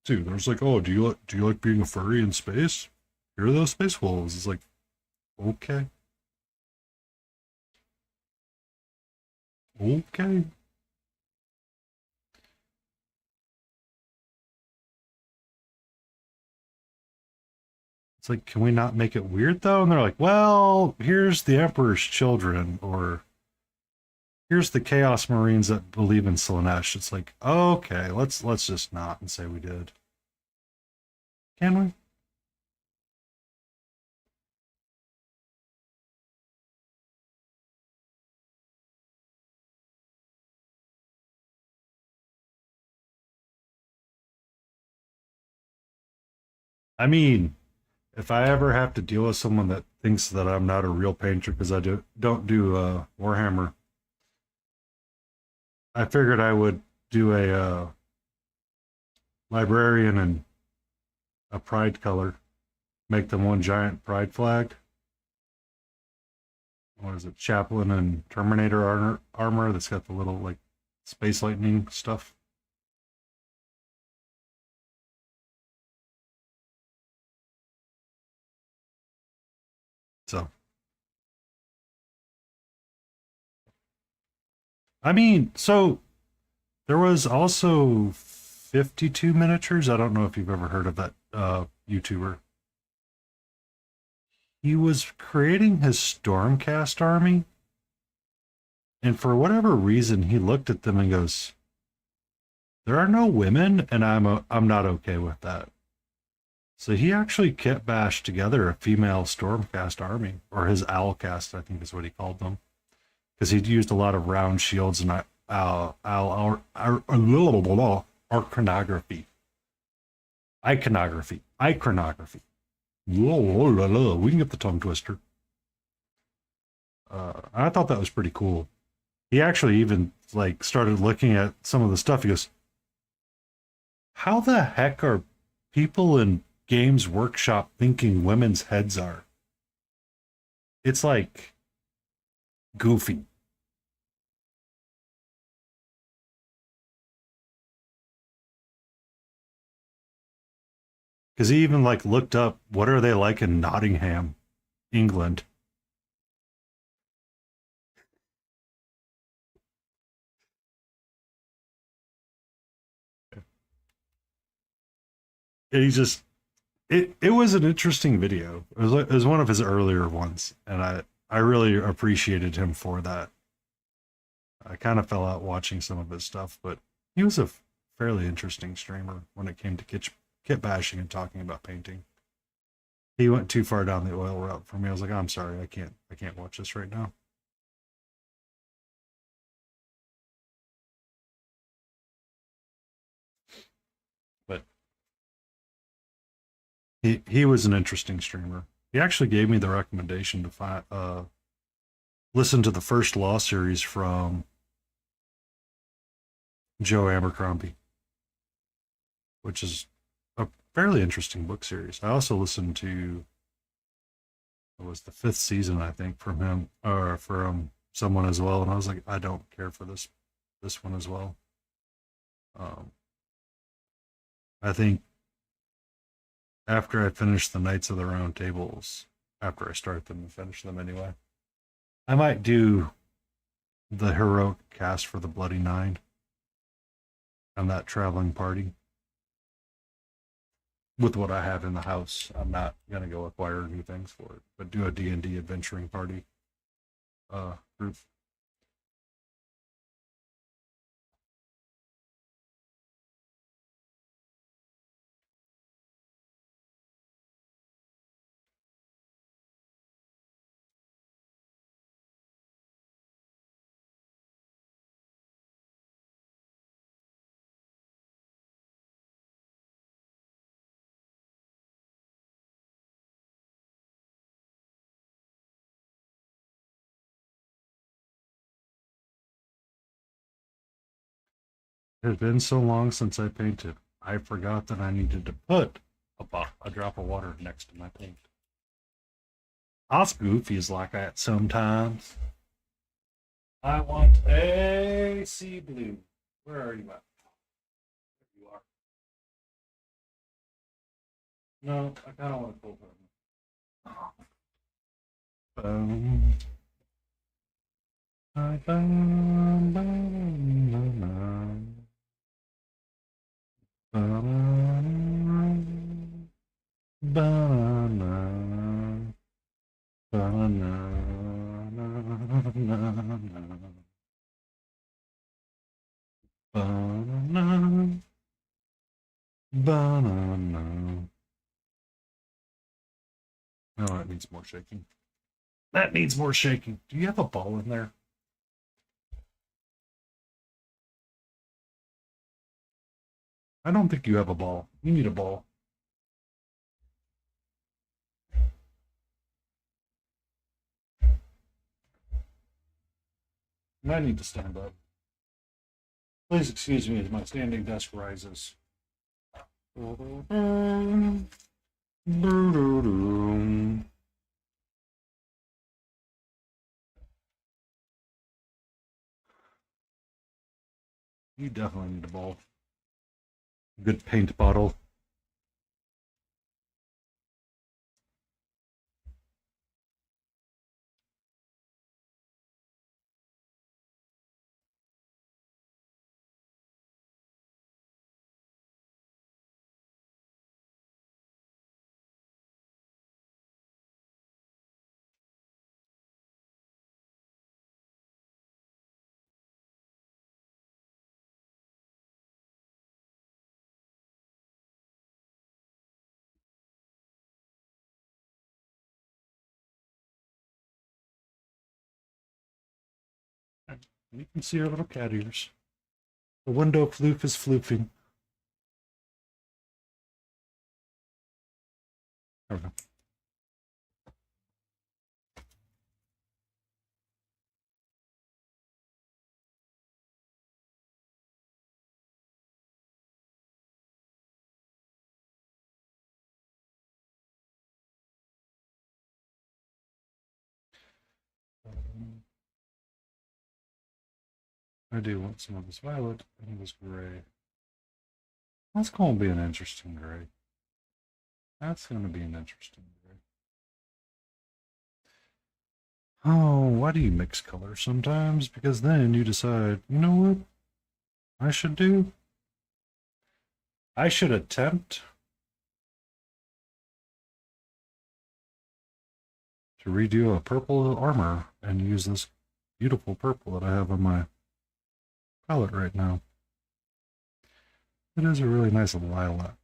too. There's like, oh, do you like being a furry in space? Here are those space wolves. It's like, okay, okay. It's like, can we not make it weird though? And they're like, well, here's the Emperor's children, or here's the Chaos Marines that believe in Slanesh. It's like, okay, let's just not and say we did. Can we? I mean, if I ever have to deal with someone that thinks that I'm not a real painter because I don't do Warhammer, I figured I would do a librarian and a pride color, make them one giant pride flag. What is it, Chaplain and Terminator armor that's got the little like space lightning stuff. So, I mean, so there was also 52 miniatures. I don't know if you've ever heard of that YouTuber. He was creating his Stormcast army, and for whatever reason, he looked at them and goes, "There are no women, and I'm not okay with that." So he actually kit bashed together a female Stormcast army, or his Owlcast, I think is what he called them, because he'd used a lot of round shields and iconography. Iconography. We can get the tongue twister. I thought that was pretty cool. He actually even like started looking at some of the stuff. He goes, "How the heck are people in Games Workshop thinking women's heads are?" It's like goofy. Because he even like looked up what are they like in Nottingham, England. And he just it was an interesting video. It was one of his earlier ones, and I really appreciated him for that. I kind of fell out watching some of his stuff, but he was a fairly interesting streamer when it came to kit bashing and talking about painting. He went too far down the oil route for me. I was like, I'm sorry, I can't watch this right now. But he was an interesting streamer. He actually gave me the recommendation to listen to the first Law series from Joe Abercrombie, which is a fairly interesting book series. I also listened to it was the fifth season, I think, from him or from someone as well, and I was like, I don't care for this one as well. Um, I think after I finish the Knights of the Round Tables, after I start them and finish them anyway, I might do the heroic cast for the Bloody Nine. on that traveling party. With what I have in the house, I'm not gonna go acquire new things for it, but do a D&D adventuring party group. It has been so long since I painted. I forgot that I needed to put a drop of water next to my paint. Us goofies like that sometimes. I want a sea blue. Where are you at? There you are. No, I kind of want to pull them. Boom. Bum, bum, bum, banana, banana, banana, banana. Oh, that needs more shaking. That needs more shaking. Do you have a ball in there? I don't think you have a ball. You need a ball. And I need to stand up. Please excuse me as my standing desk rises. You definitely need a ball. Good paint bottle. You can see our little cat ears. The window floof is floofing. I don't know. I do want some of this violet and this gray. That's going to be an interesting gray. That's going to be an interesting gray. Oh, why do you mix colors sometimes? Because then you decide, you know what I should do? I should attempt to redo a purple armor and use this beautiful purple that I have on my palette right now. It is a really nice lilac.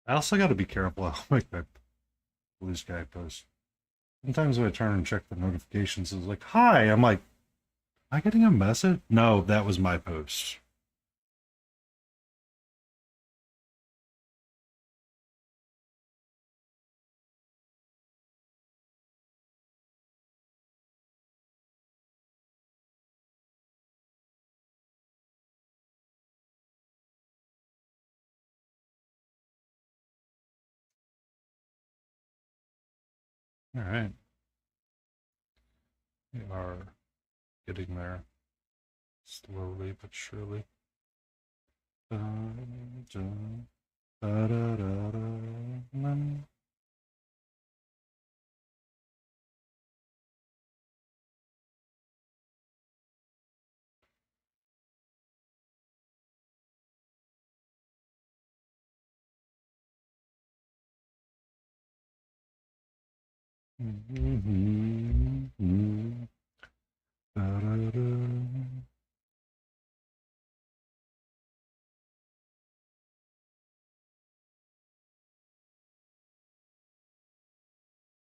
I also got to be careful how I make my blue sky post. Sometimes when I turn and check the notifications, it's like, hi. I'm like, am I getting a message? No, that was my post. All right. We are getting there slowly but surely. Da, da, da, da, da, da. Da, da, da.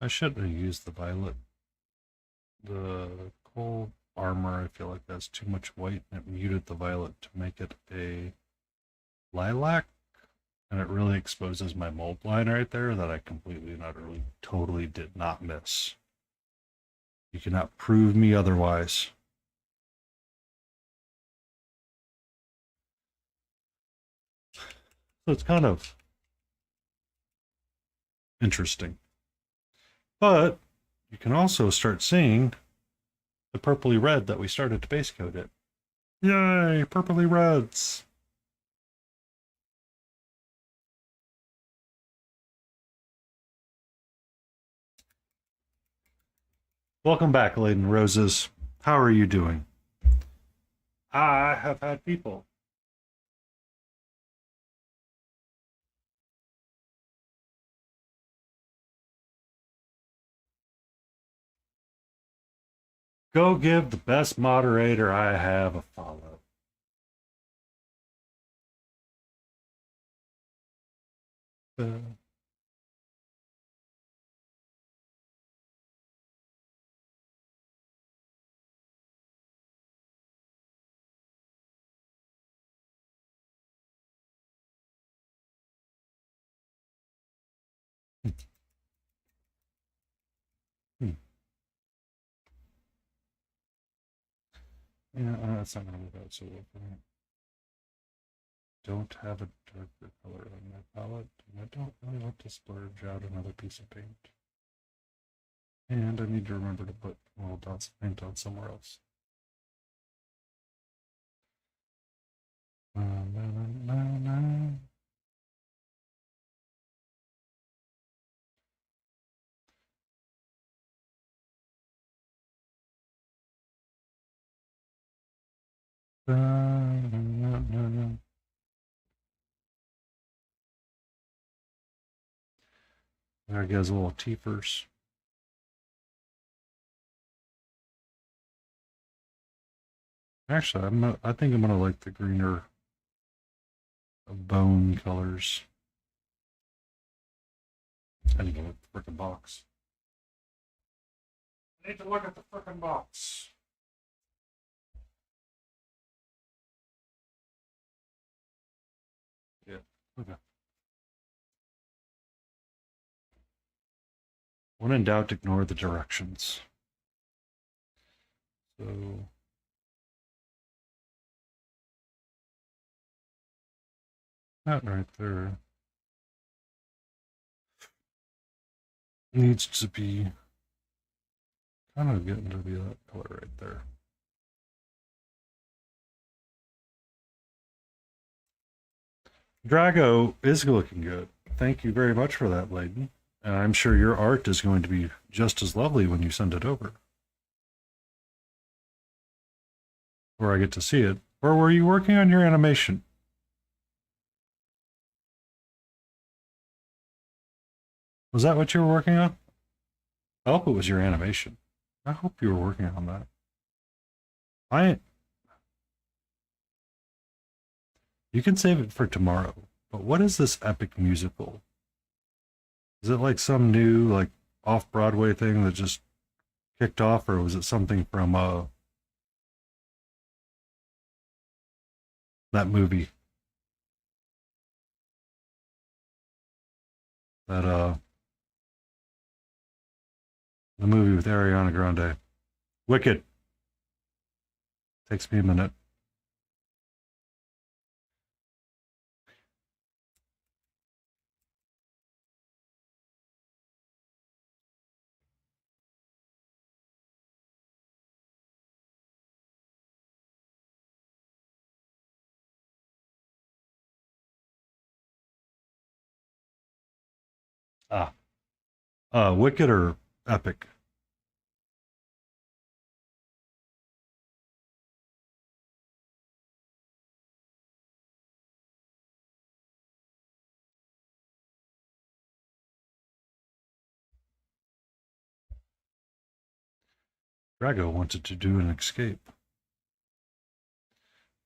I shouldn't have used the violet. The coal armor, I feel like that's too much white, and it muted the violet to make it a lilac, and it really exposes my mold line right there that I completely and utterly, totally did not miss. You cannot prove me otherwise. So it's kind of interesting. But you can also start seeing the purpley red that we started to base coat it. Yay, purpley reds. Welcome back, Laden Roses. How are you doing? I have had people. Go give the best moderator I have a follow. Uh, hmm. Yeah, that's not going to work out so well for me. Don't have a darker color on my palette, and I don't really want to splurge out another piece of paint. And I need to remember to put little dots of paint on somewhere else. Na, na, na, na. Na, na, na, na. There goes a little teepers. Actually, I think I'm gonna like the greener bone colors. I need to look at the frickin' box. I need to look at the frickin' box. Yeah. Okay. When in doubt, ignore the directions. So that right there needs to be kind of getting to be that color right there. Drago is looking good. Thank you very much for that, Layden. And I'm sure your art is going to be just as lovely when you send it over. Or I get to see it. Or were you working on your animation? Was that what you were working on? I hope it was your animation. I hope you were working on that. You can save it for tomorrow. But what is this epic musical Is it like some new like off Broadway thing that just kicked off, or was it something from that movie that the movie with Ariana Grande? Wicked. Takes me a minute. Ah, Wicked or Epic? Drago wanted to do an escape.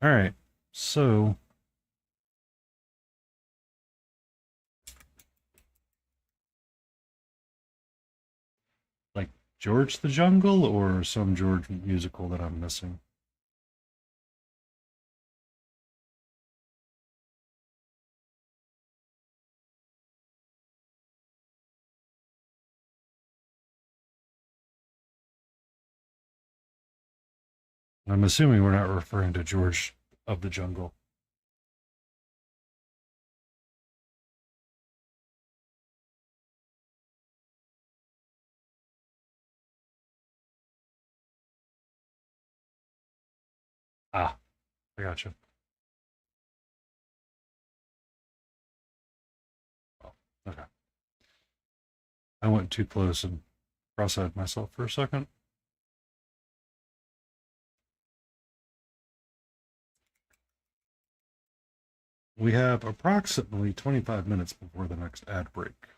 All right, so like George the Jungle or some George musical that I'm missing? I'm assuming we're not referring to George of the Jungle. Ah, I gotcha. Oh, okay. I went too close and cross-eyed myself for a second. We have approximately 25 minutes before the next ad break.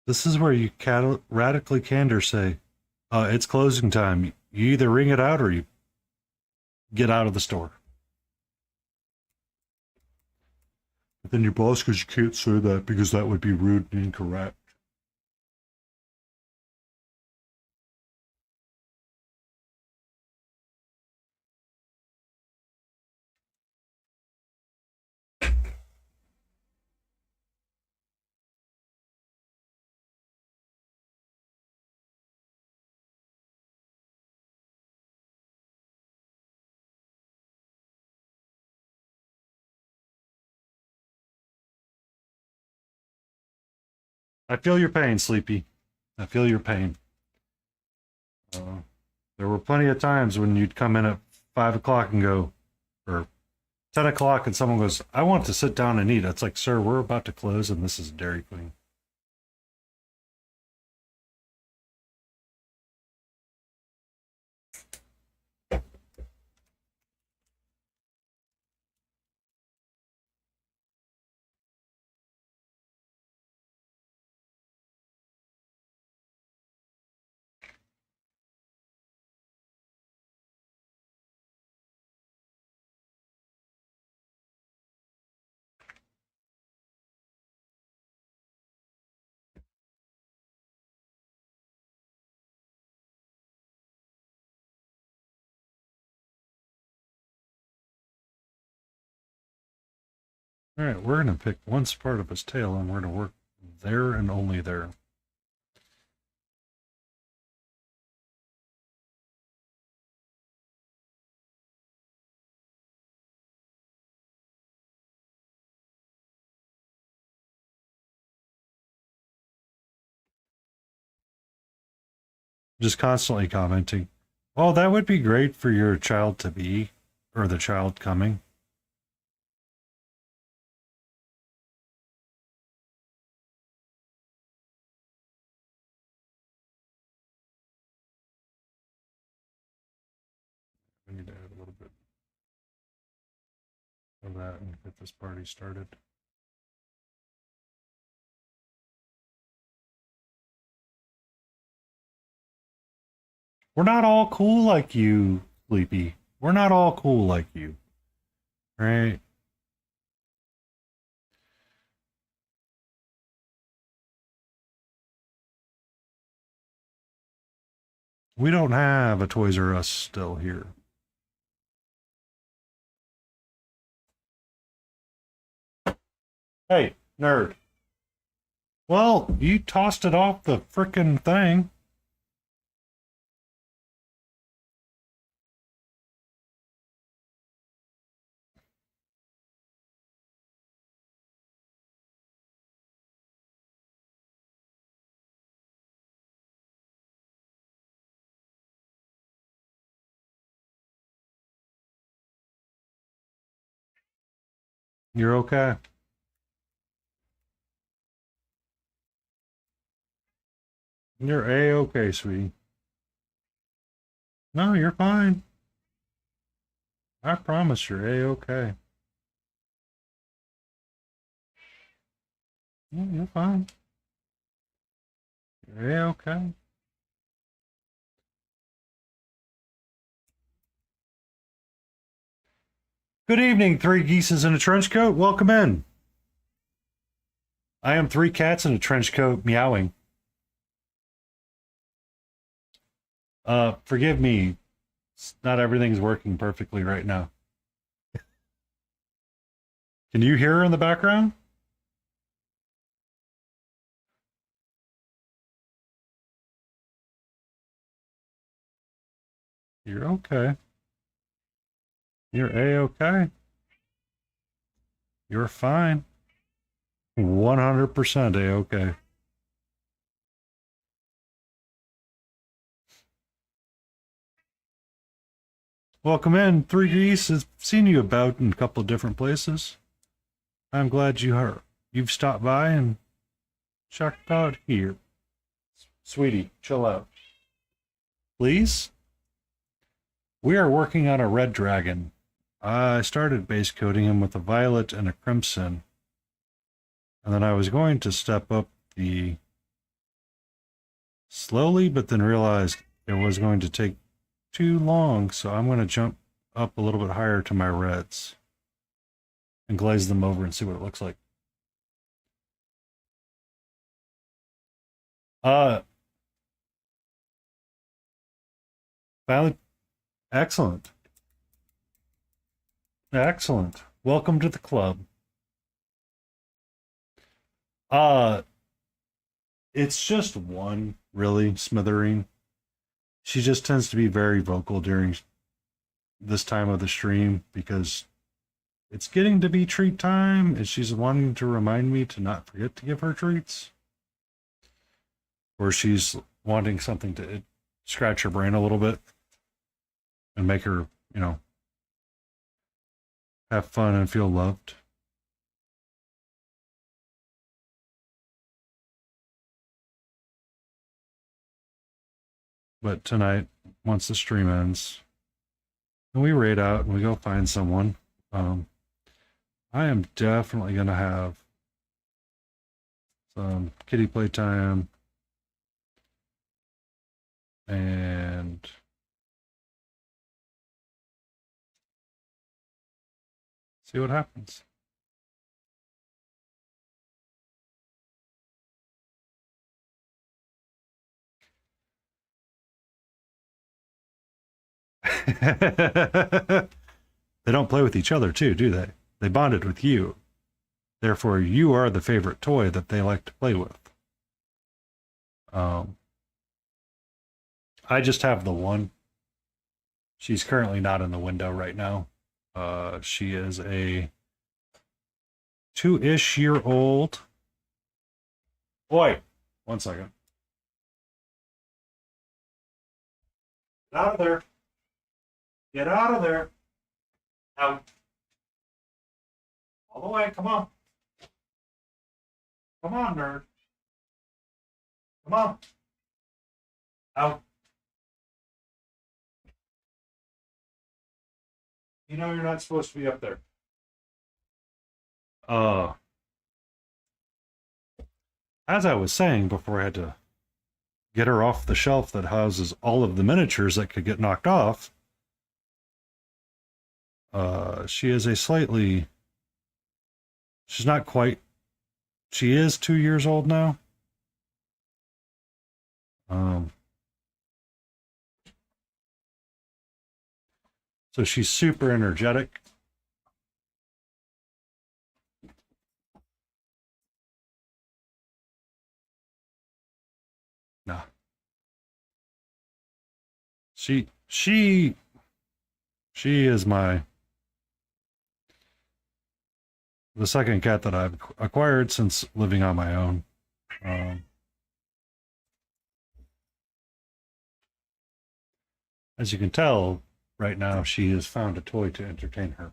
This is where you radically candor say, it's closing time. You either ring it out or you get out of the store. But then your boss goes, you can't say that because that would be rude and incorrect. I feel your pain, Sleepy. I feel your pain. Uh, there were plenty of times when you'd come in at 5 o'clock and go, or 10 o'clock, and someone goes, I want to sit down and eat. It's like, sir, we're about to close and this is Dairy Queen. All right, we're going to pick one part of his tail and we're going to work there and only there. Just constantly commenting, oh, that would be great for your child to be, or the child coming. We need to add a little bit of that and get this party started. We're not all cool like you, Sleepy. We're not all cool like you. Right? We don't have a Toys R Us still here. Hey, nerd. Well, you tossed it off the frickin' thing. You're okay. You're A-okay, sweetie. No, you're fine. I promise you're A-okay. Yeah, you're fine. You're A-okay. Good evening, three geeses in a trench coat. Welcome in. I am three cats in a trench coat meowing. Forgive me. Not everything's working perfectly right now. Can you hear her in the background? You're okay. You're A-okay. You're fine. 100% A-okay. Welcome in, Three Geese. I've seen you about in a couple of different places. I'm glad you've stopped by and checked out here. Sweetie, chill out. Please? We are working on a red dragon. I started base coating him with a violet and a crimson. And then I was going to step up the slowly, but then realized it was going to take too long, so I'm going to jump up a little bit higher to my reds and glaze them over and see what it looks like. Finally, excellent. Excellent. Welcome to the club. Uh, it's just one, really, Smithereen. She just tends to be very vocal during this time of the stream because it's getting to be treat time and she's wanting to remind me to not forget to give her treats. Or she's wanting something to scratch her brain a little bit and make her, have fun and feel loved. But tonight, once the stream ends, and we raid out and we go find someone, I am definitely going to have some kitty playtime and see what happens. They don't play with each other too, do they? They bonded with you. Therefore, you are the favorite toy that they like to play with. I just have the one. She's currently not in the window right now. She is a 2-ish year old. Boy, 1 second. Get out of there. Get out of there. Out. All the way. Come on. Come on, nerd. Come on. Out. You know you're not supposed to be up there. Uh, as I was saying before I had to get her off the shelf that houses all of the miniatures that could get knocked off, she is a slightly... She's not quite... She is 2 years old now. So she's super energetic. Nah. She is the second cat that I've acquired since living on my own. As you can tell, right now she has found a toy to entertain her.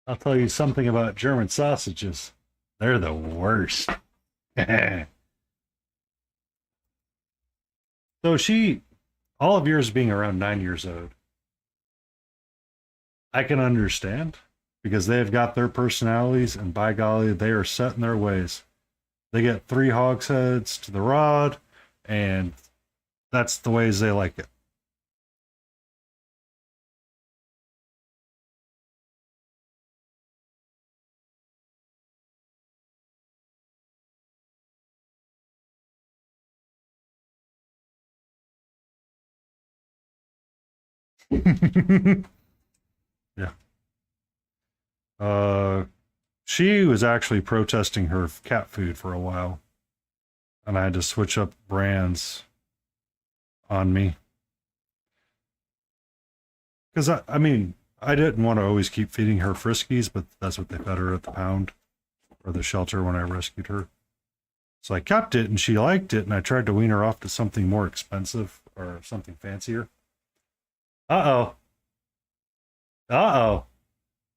I'll tell you something about German sausages. They're the worst. So all of yours being around 9 years old, I can understand because they've got their personalities, and by golly, they are set in their ways. They get 3 hogsheads to the rod, and that's the ways they like it. Yeah. She was actually protesting her cat food for a while, and I had to switch up brands on me. Because I mean, I didn't want to always keep feeding her Friskies, but that's what they fed her at the pound or the shelter when I rescued her. So I kept it, and she liked it, and I tried to wean her off to something more expensive or something fancier. Uh-oh. Uh-oh.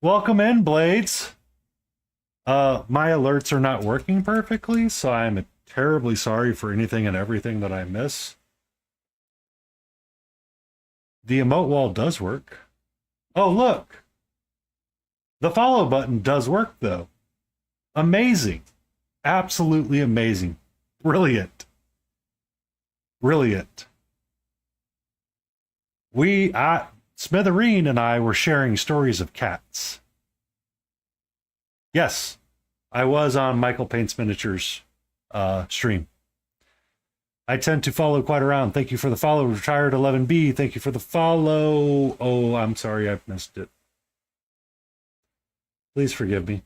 Welcome in, Blades. My alerts are not working perfectly, so I'm terribly sorry for anything and everything that I miss. The emote wall does work. Oh, look. The follow button does work, though. Amazing. Absolutely amazing. Brilliant. Brilliant. Smithereen and I were sharing stories of cats. Yes, I was on Michael Paints Miniatures stream. I tend to follow quite around. Thank you for the follow, Retired 11B. Thank you for the follow. Oh, I'm sorry, I've missed it. Please forgive me.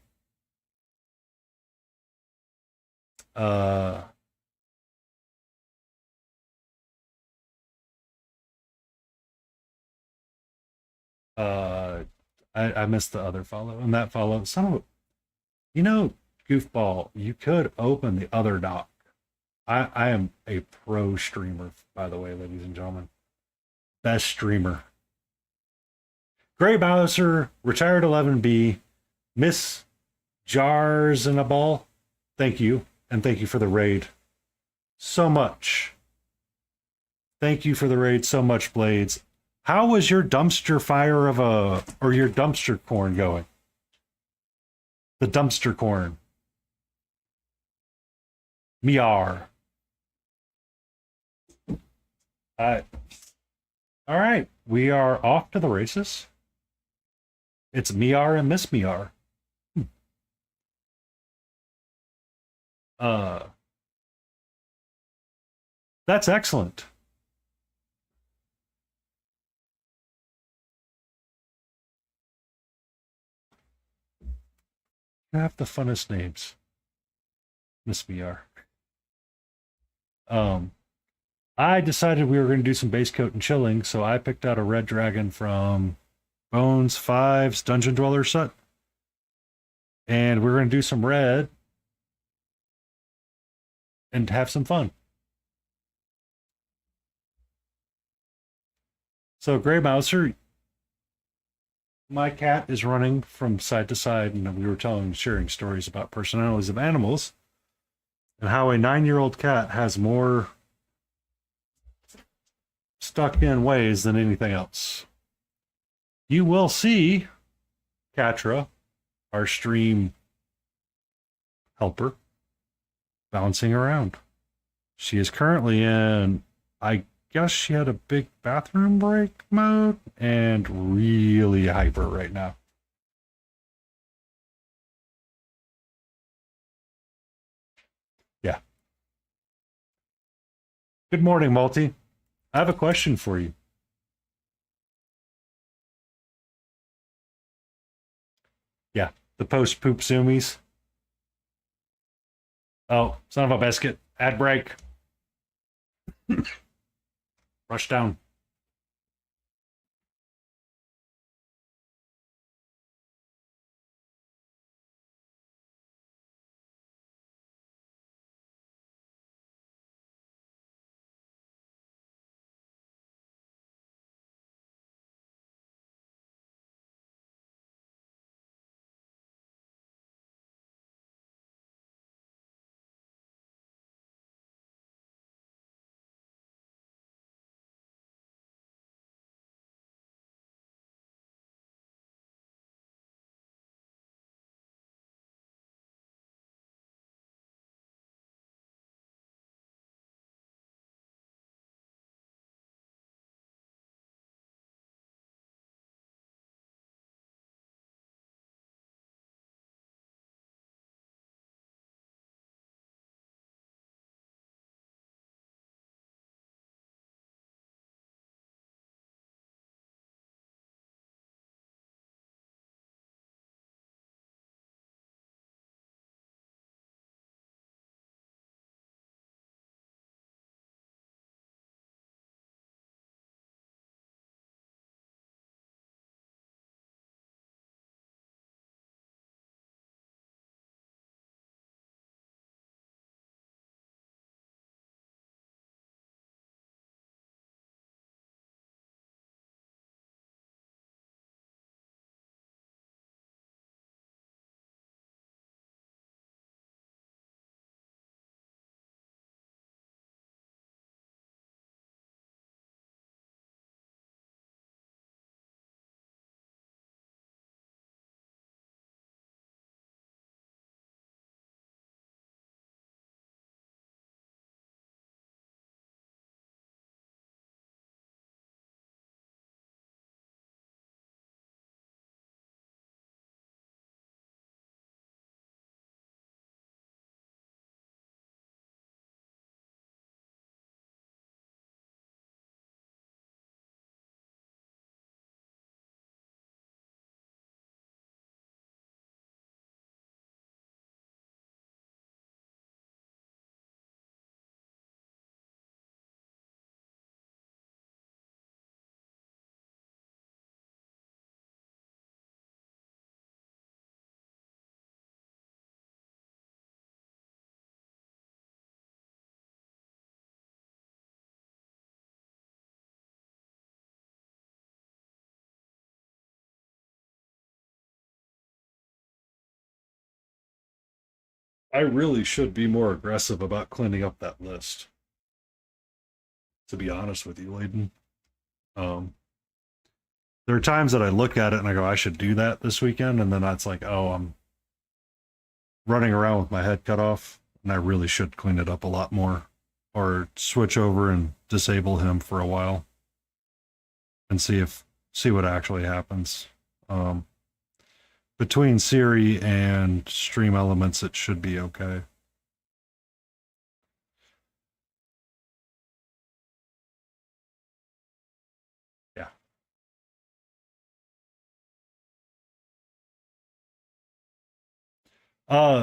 I missed the other follow, and that follow, goofball, you could open the other dock. I am a pro streamer, by the way, ladies and gentlemen. Best streamer. Gray Bowser, Retired 11B, Miss Jars and a Ball, thank you, and thank you for the raid so much. Thank you for the raid so much, Blades. How was your dumpster fire or your dumpster corn going? The dumpster corn. Miar. All right, we are off to the races. It's Miar and Miss Miar. That's excellent. You have the funnest names, Miss Miar. I decided we were going to do some base coat and chilling, so I picked out a red dragon from Bones Five's Dungeon Dweller set, and we're going to do some red and have some fun. So, Gray Mouser, my cat is running from side to side, and we were sharing stories about personalities of animals and how a 9-year-old cat has more stuck in ways than anything else. You will see Katra, our stream helper, bouncing around. She is currently in, I guess she had a big bathroom break mode and really hyper right now. Yeah. Good morning, Multi. I have a question for you. Yeah, the post poop zoomies. Oh, son of a biscuit. Ad break. Rush down. I really should be more aggressive about cleaning up that list, to be honest with you, Layden. Um, there are times that I look at it and I go, I should do that this weekend, and then it's like, oh, I'm running around with my head cut off, and I really should clean it up a lot more, or switch over and disable him for a while, and see what actually happens. Um, Between Siri and Stream Elements, it should be okay. Yeah.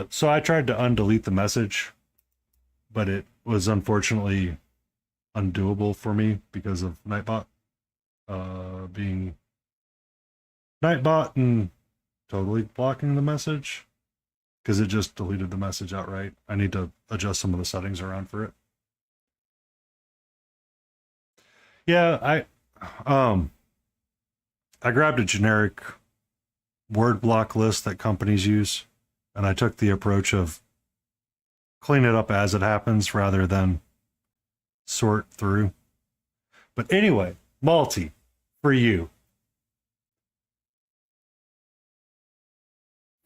So I tried to undelete the message, but it was unfortunately undoable for me because of Nightbot being Nightbot and totally blocking the message because it just deleted the message outright. I need to adjust some of the settings around for it. Yeah, I grabbed a generic word block list that companies use, and I took the approach of clean it up as it happens rather than sort through. But anyway, Malty, for you.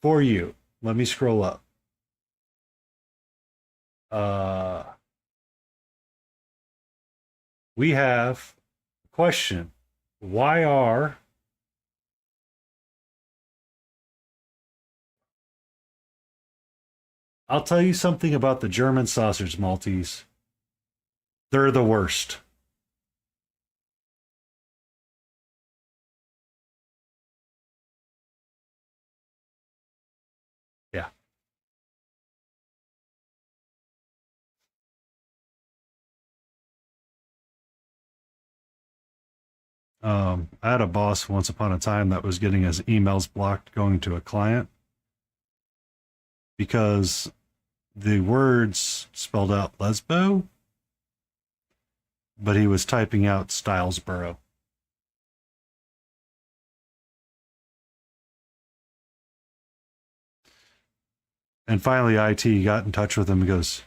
For you. Let me scroll up. We have a question. Why are I'll tell you something about the German sausage Maltese. They're the worst. Yeah. I had a boss once upon a time that was getting his emails blocked going to a client because the words spelled out Lesbo, but he was typing out Stylesboro. And finally, IT got in touch with him and goes,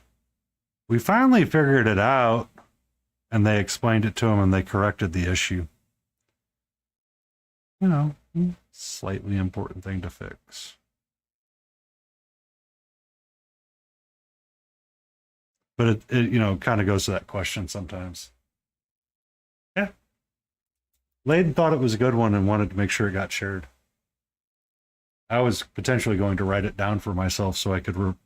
"We finally figured it out." And they explained it to him and they corrected the issue. You know, slightly important thing to fix. But it kind of goes to that question sometimes. Yeah. Layden thought it was a good one and wanted to make sure it got shared. I was potentially going to write it down for myself so I could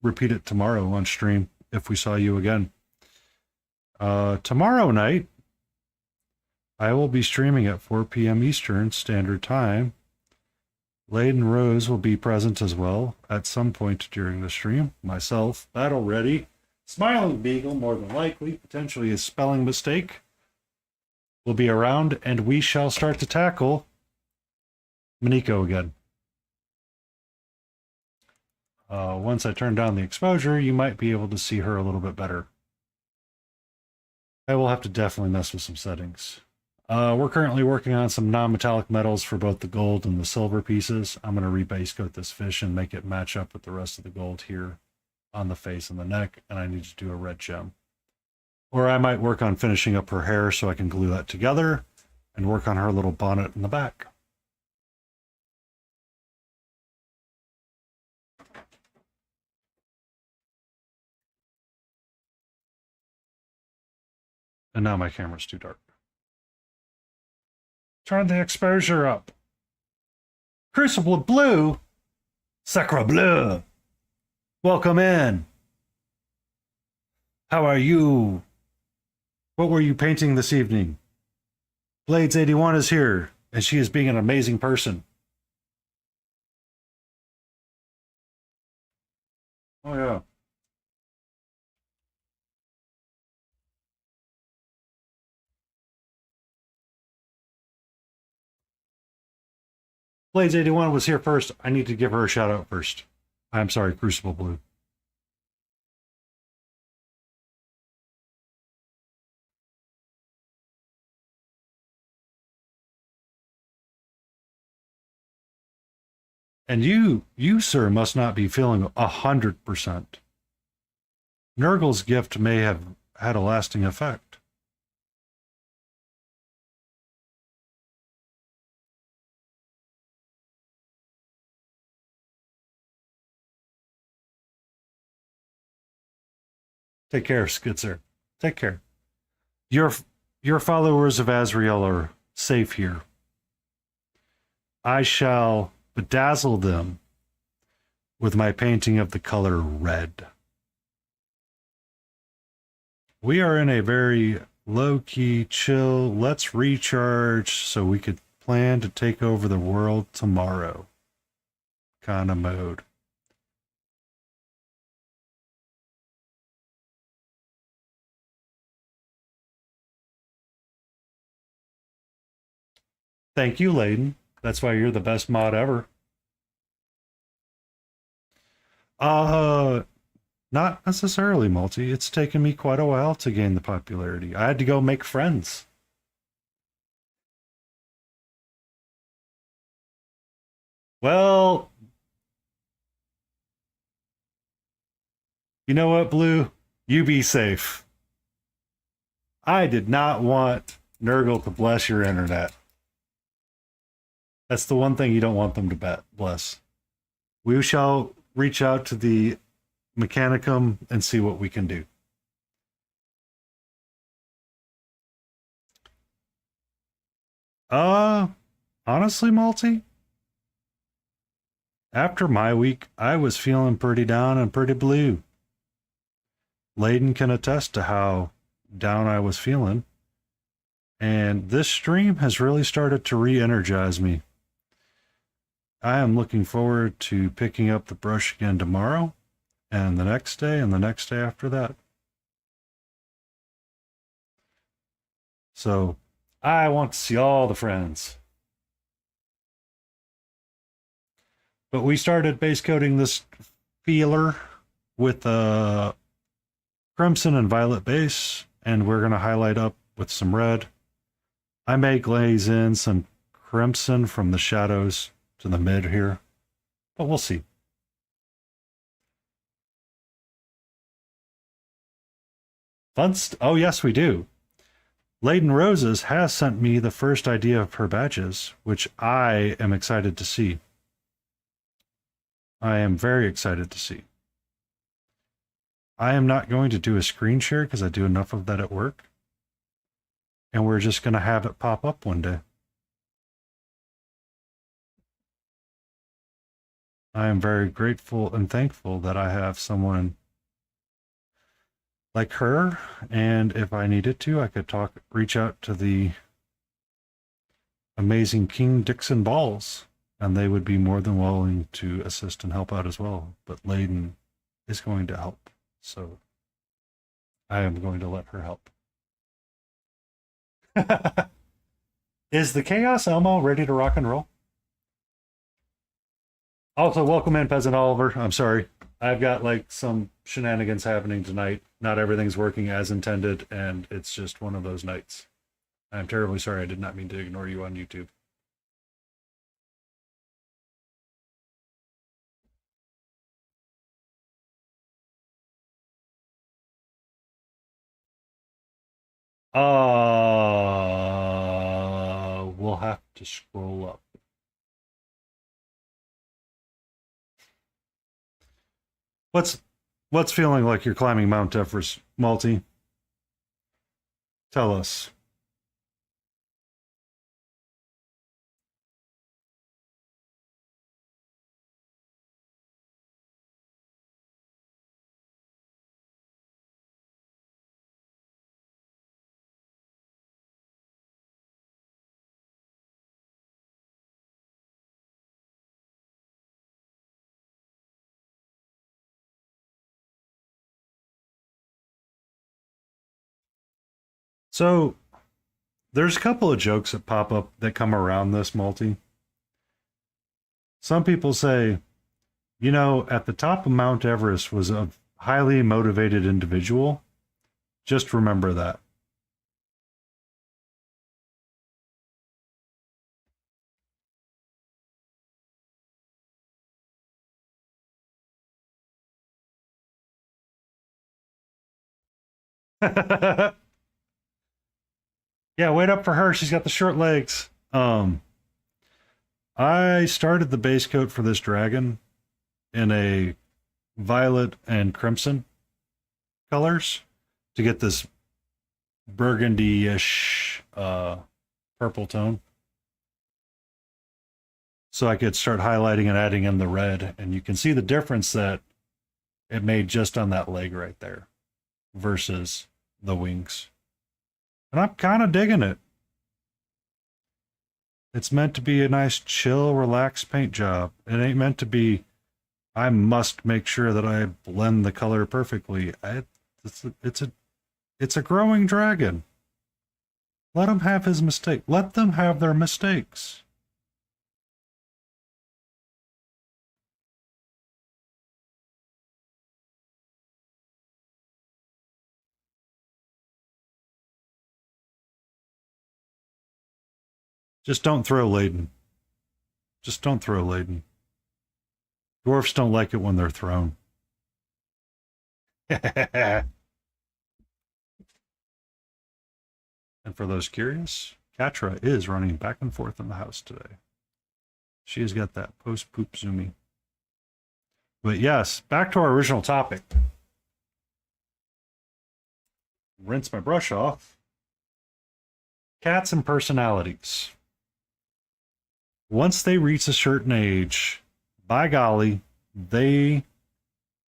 repeat it tomorrow on stream if we saw you again. Tomorrow night, I will be streaming at 4 p.m. Eastern Standard Time. Layden Rose will be present as well at some point during the stream. Myself, Battle Ready, Smiling Beagle, more than likely, potentially a spelling mistake, will be around, and we shall start to tackle Miniko again. Once I turn down the exposure, you might be able to see her a little bit better. I will have to definitely mess with some settings. We're currently working on some non-metallic metals for both the gold and the silver pieces. I'm going to rebase coat this fish and make it match up with the rest of the gold here on the face and the neck, and I need to do a red gem. Or I might work on finishing up her hair so I can glue that together and work on her little bonnet in the back. And now my camera's too dark. Turn the exposure up. Crucible Blue? Sacre Bleu. Welcome in. How are you? What were you painting this evening? Blades81 is here, and she is being an amazing person. Oh, yeah. Blades81 was here first. I need to give her a shout out first. I'm sorry, Crucible Blue. And you, sir, must not be feeling 100%. Nurgle's gift may have had a lasting effect. Take care, Skitzer. Take care. Your followers of Azrael are safe here. I shall bedazzle them with my painting of the color red. We are in a very low-key, chill, let's recharge so we could plan to take over the world tomorrow kind of mode. Thank you, Layden. That's why you're the best mod ever. Uh, Not necessarily multi. It's taken me quite a while to gain the popularity. I had to go make friends. Well, you know what, Blue? You be safe. I did not want Nurgle to bless your internet. That's the one thing you don't want them to bless. We shall reach out to the Mechanicum and see what we can do. Uh, Honestly, Multi, after my week, I was feeling pretty down and pretty blue. Layden can attest to how down I was feeling. And this stream has really started to re energize me. I am looking forward to picking up the brush again tomorrow, and the next day, and the next day after that. So, I want to see all the friends. But we started base coating this feeler with a crimson and violet base, and we're going to highlight up with some red. I may glaze in some crimson from the shadows to the mid here, but we'll see. Oh, yes, we do. Layden Roses has sent me the first idea of her badges, which I am excited to see. I am very excited to see. I am not going to do a screen share because I do enough of that at work. And we're just going to have it pop up one day. I am very grateful and thankful that I have someone like her, and if I needed to, I could reach out to the amazing King Dixon Balls, and they would be more than willing to assist and help out as well. But Layden is going to help, so I am going to let her help. Is the Chaos Elmo ready to rock and roll? Also, welcome in, Peasant Oliver. I'm sorry. I've got like some shenanigans happening tonight. Not everything's working as intended, and it's just one of those nights. I'm terribly sorry. I did not mean to ignore you on YouTube. We'll have to scroll up. What's feeling like you're climbing Mount Everest, Multi? Tell us. So there's a couple of jokes that pop up that come around this, Multi. Some people say, at the top of Mount Everest was a highly motivated individual. Just remember that. Yeah, wait up for her. She's got the short legs. I started the base coat for this dragon in a violet and crimson colors to get this burgundy-ish purple tone. So I could start highlighting and adding in the red, and you can see the difference that it made just on that leg right there versus the wings. And I'm kind of digging it. It's meant to be a nice, chill, relaxed paint job. It ain't meant to be, I must make sure that I blend the color perfectly. It's a growing dragon. Let him have his mistake. Let them have their mistakes. Just don't throw Layden. Just don't throw Layden. Dwarfs don't like it when they're thrown. And for those curious, Katra is running back and forth in the house today. She has got that post-poop zoomy. But yes, back to our original topic. Rinse my brush off. Cats and personalities. Once they reach a certain age, by golly, they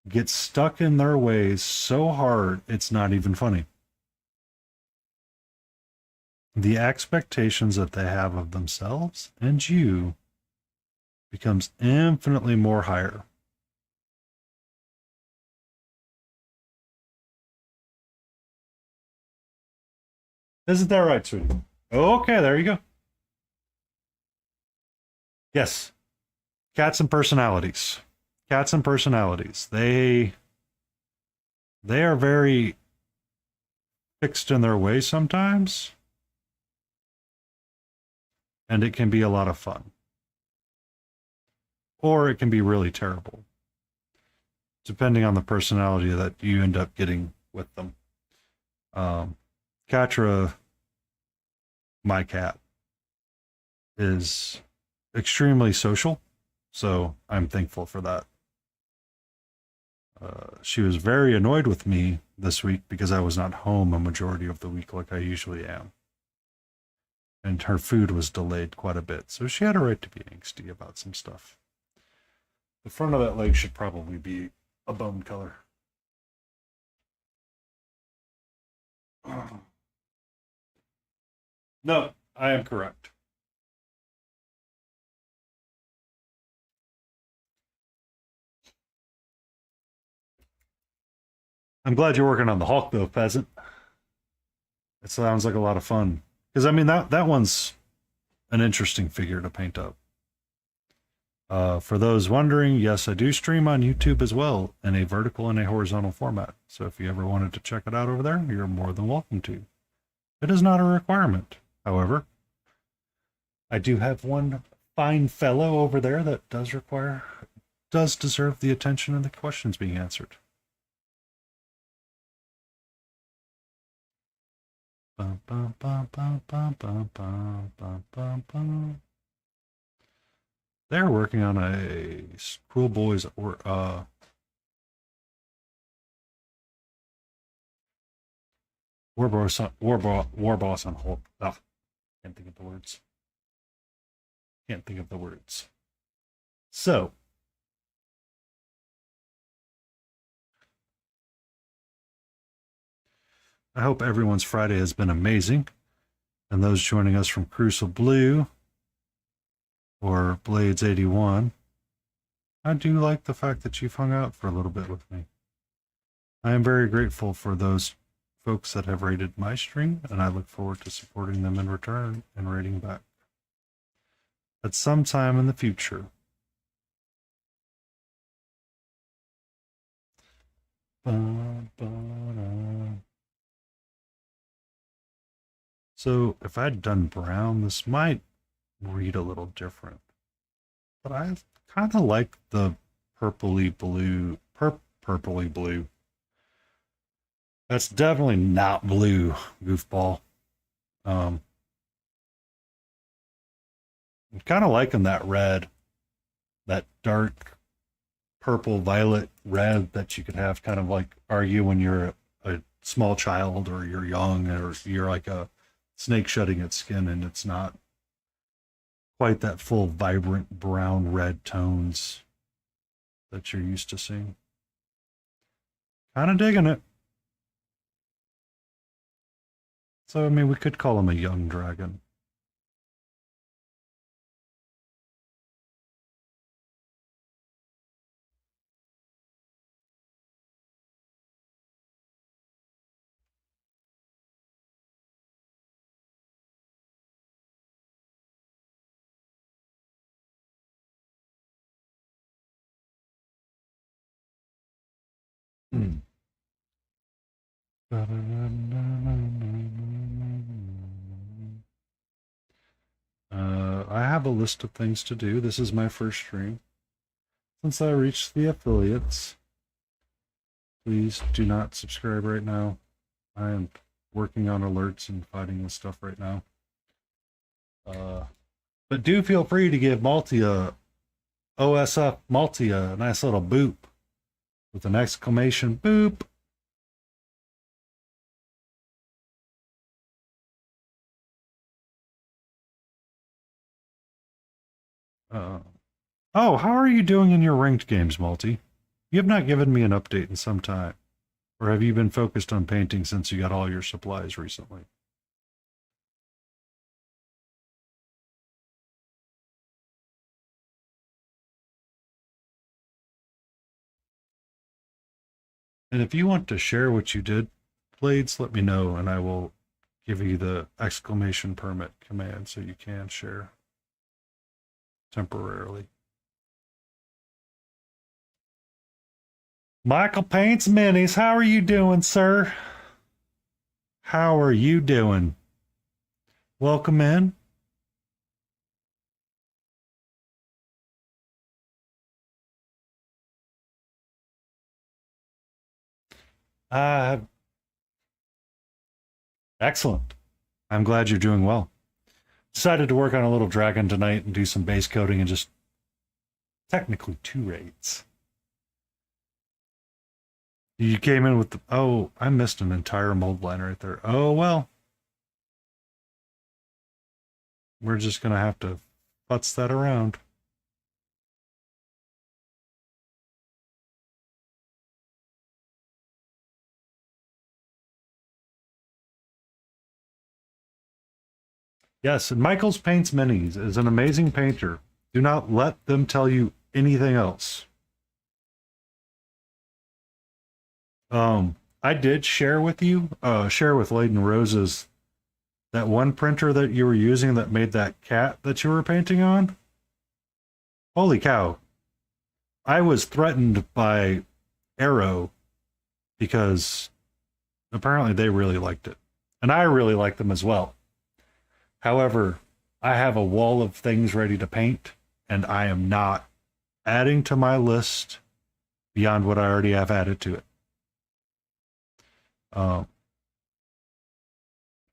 get stuck in their ways so hard it's not even funny. The expectations that they have of themselves and you becomes infinitely more higher. Isn't that right, sweetie? Okay, there you go. Yes. Cats and personalities. Cats and personalities. They are very fixed in their way sometimes, and it can be a lot of fun. Or it can be really terrible, depending on the personality that you end up getting with them. Katra, my cat, is extremely social, so I'm thankful for that. She was very annoyed with me this week because I was not home a majority of the week like I usually am. And her food was delayed quite a bit, so she had a right to be angsty about some stuff. The front of that leg should probably be a bone color. No, I am correct. I'm glad you're working on the Hulk, though, peasant. It sounds like a lot of fun. Because I mean that one's an interesting figure to paint up. For those wondering, yes, I do stream on YouTube as well in a vertical and a horizontal format. So if you ever wanted to check it out over there, you're more than welcome to. It is not a requirement. However, I do have one fine fellow over there that does deserve the attention and the questions being answered. Bum, bum, bum, bum, bum, bum, bum, bum, bum, bum. They're working on a Cool Boys or War Boss on Hulk. Ah, can't think of the words. Can't think of the words. So, I hope everyone's Friday has been amazing. And those joining us from Crucial Blue or Blades 81, I do like the fact that you've hung out for a little bit with me. I am very grateful for those folks that have rated my stream, and I look forward to supporting them in return and rating back at some time in the future. So if I'd done brown, this might read a little different. But I kind of like the purpley blue. Purpley blue. That's definitely not blue, goofball. I'm kind of liking that red, that dark purple, violet red that you could have kind of like argue when you're a small child or you're young or you're like a snake shedding its skin and it's not quite that full, vibrant brown red tones that you're used to seeing. Kind of digging it. So, I mean, we could call him a young dragon. I have a list of things to do. This is my first stream. Since I reached the affiliates, please do not subscribe right now. I am working on alerts and fighting with stuff right now. But do feel free to give Malty a OSF Malty a nice little boop with an exclamation boop. Oh, how are you doing in your ranked games, Malty? You have not given me an update in some time. Or have you been focused on painting since you got all your supplies recently? And if you want to share what you did, Blades, let me know and I will give you the exclamation permit command so you can share temporarily. Michael Paints Minis, how are you doing, sir? How are you doing? Welcome in. Excellent. I'm glad you're doing well. Decided to work on a little dragon tonight and do some base coating and just technically 2 raids. You came in with the... Oh, I missed an entire mold line right there. Oh, well. We're just going to have to putz that around. Yes, and Michael's Paints Minis is an amazing painter. Do not let them tell you anything else. I did share with you, share with Layden Roses, that one printer that you were using that made that cat that you were painting on. Holy cow. I was threatened by Arrow because apparently they really liked it. And I really like them as well. However, I have a wall of things ready to paint, and I am not adding to my list beyond what I already have added to it.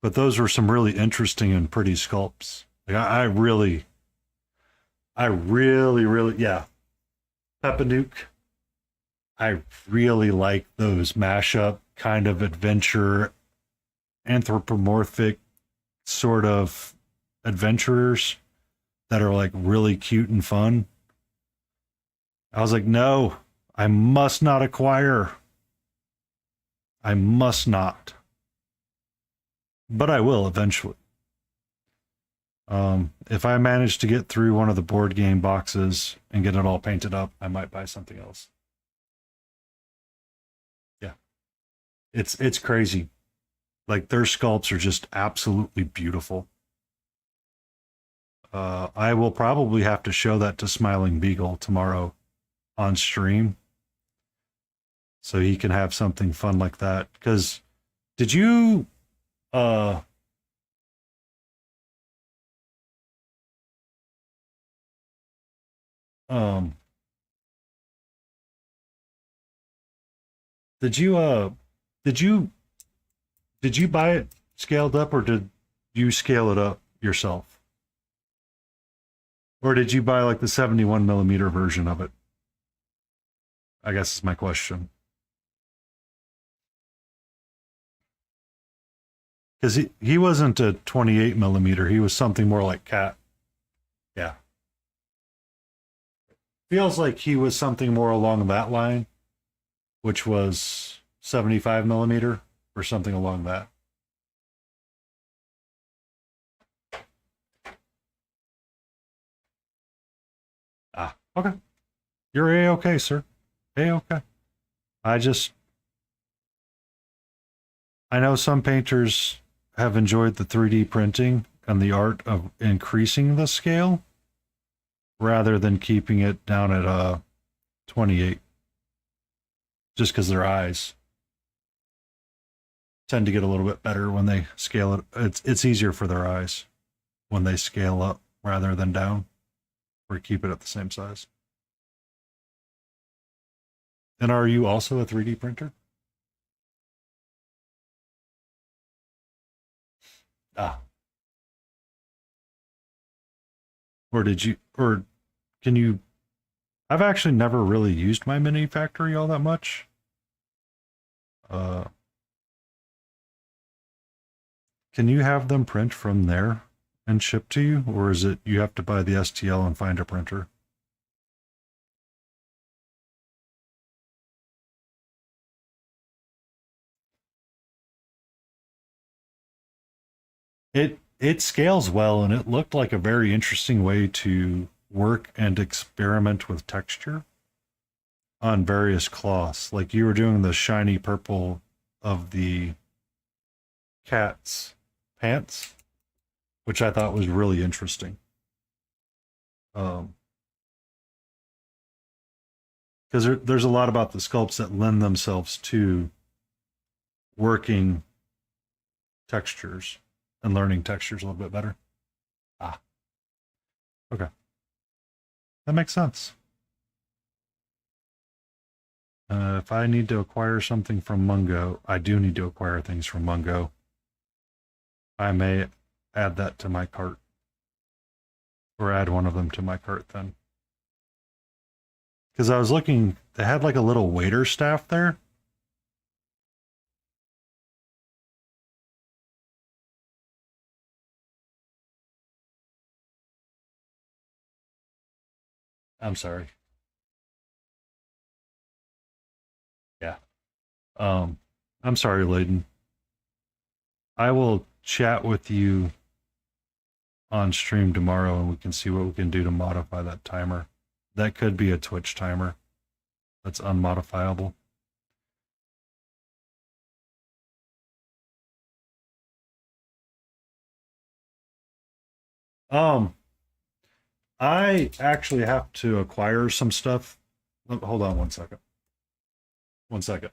But those were some really interesting and pretty sculpts. Like I really, yeah. Peppanuke. I really like those mashup kind of adventure, anthropomorphic sort of adventurers that are like really cute and fun. I was like, no, I must not acquire. I must not. But I will eventually. If I manage to get through one of the board game boxes and get it all painted up, I might buy something else. Yeah. It's crazy. Like their sculpts are just absolutely beautiful. I will probably have to show that to Smiling Beagle tomorrow on stream so he can have something fun like that. Because did you did you did you did you buy it scaled up or did you scale it up yourself? Or did you buy like the 71mm version of it? I guess is my question. Because he wasn't a 28mm, he was something more like Cat. Yeah. Feels like he was something more along that line, which was 75mm or something along that. Ah, okay. You're A-okay, sir. A-okay. I know some painters have enjoyed the 3D printing and the art of increasing the scale rather than keeping it down at 28. just because their eyes tend to get a little bit better when they scale it. It's easier for their eyes when they scale up rather than down, or keep it at the same size. And are you also a 3D printer? Ah, or did you, or can you? I've actually never really used my mini factory all that much. Uh, can you have them print from there and ship to you, or is it you have to buy the STL and find a printer? It scales well, and it looked like a very interesting way to work and experiment with texture on various cloths. Like you were doing the shiny purple of the cat's pants, which I thought was really interesting. Um, because there's a lot about the sculpts that lend themselves to working textures and learning textures a little bit better. Ah, okay. That makes sense. If I need to acquire something from Mungo, I do need to acquire things from Mungo. I may add that to my cart, or add one of them to my cart then. Because I was looking, they had like a little waiter staff there. I'm sorry. Yeah. Um, I'm sorry, Layden. I will chat with you on stream tomorrow and we can see what we can do to modify that timer. That could be a Twitch timer that's unmodifiable. Um, I actually have to acquire some stuff. Hold on 1 second. 1 second.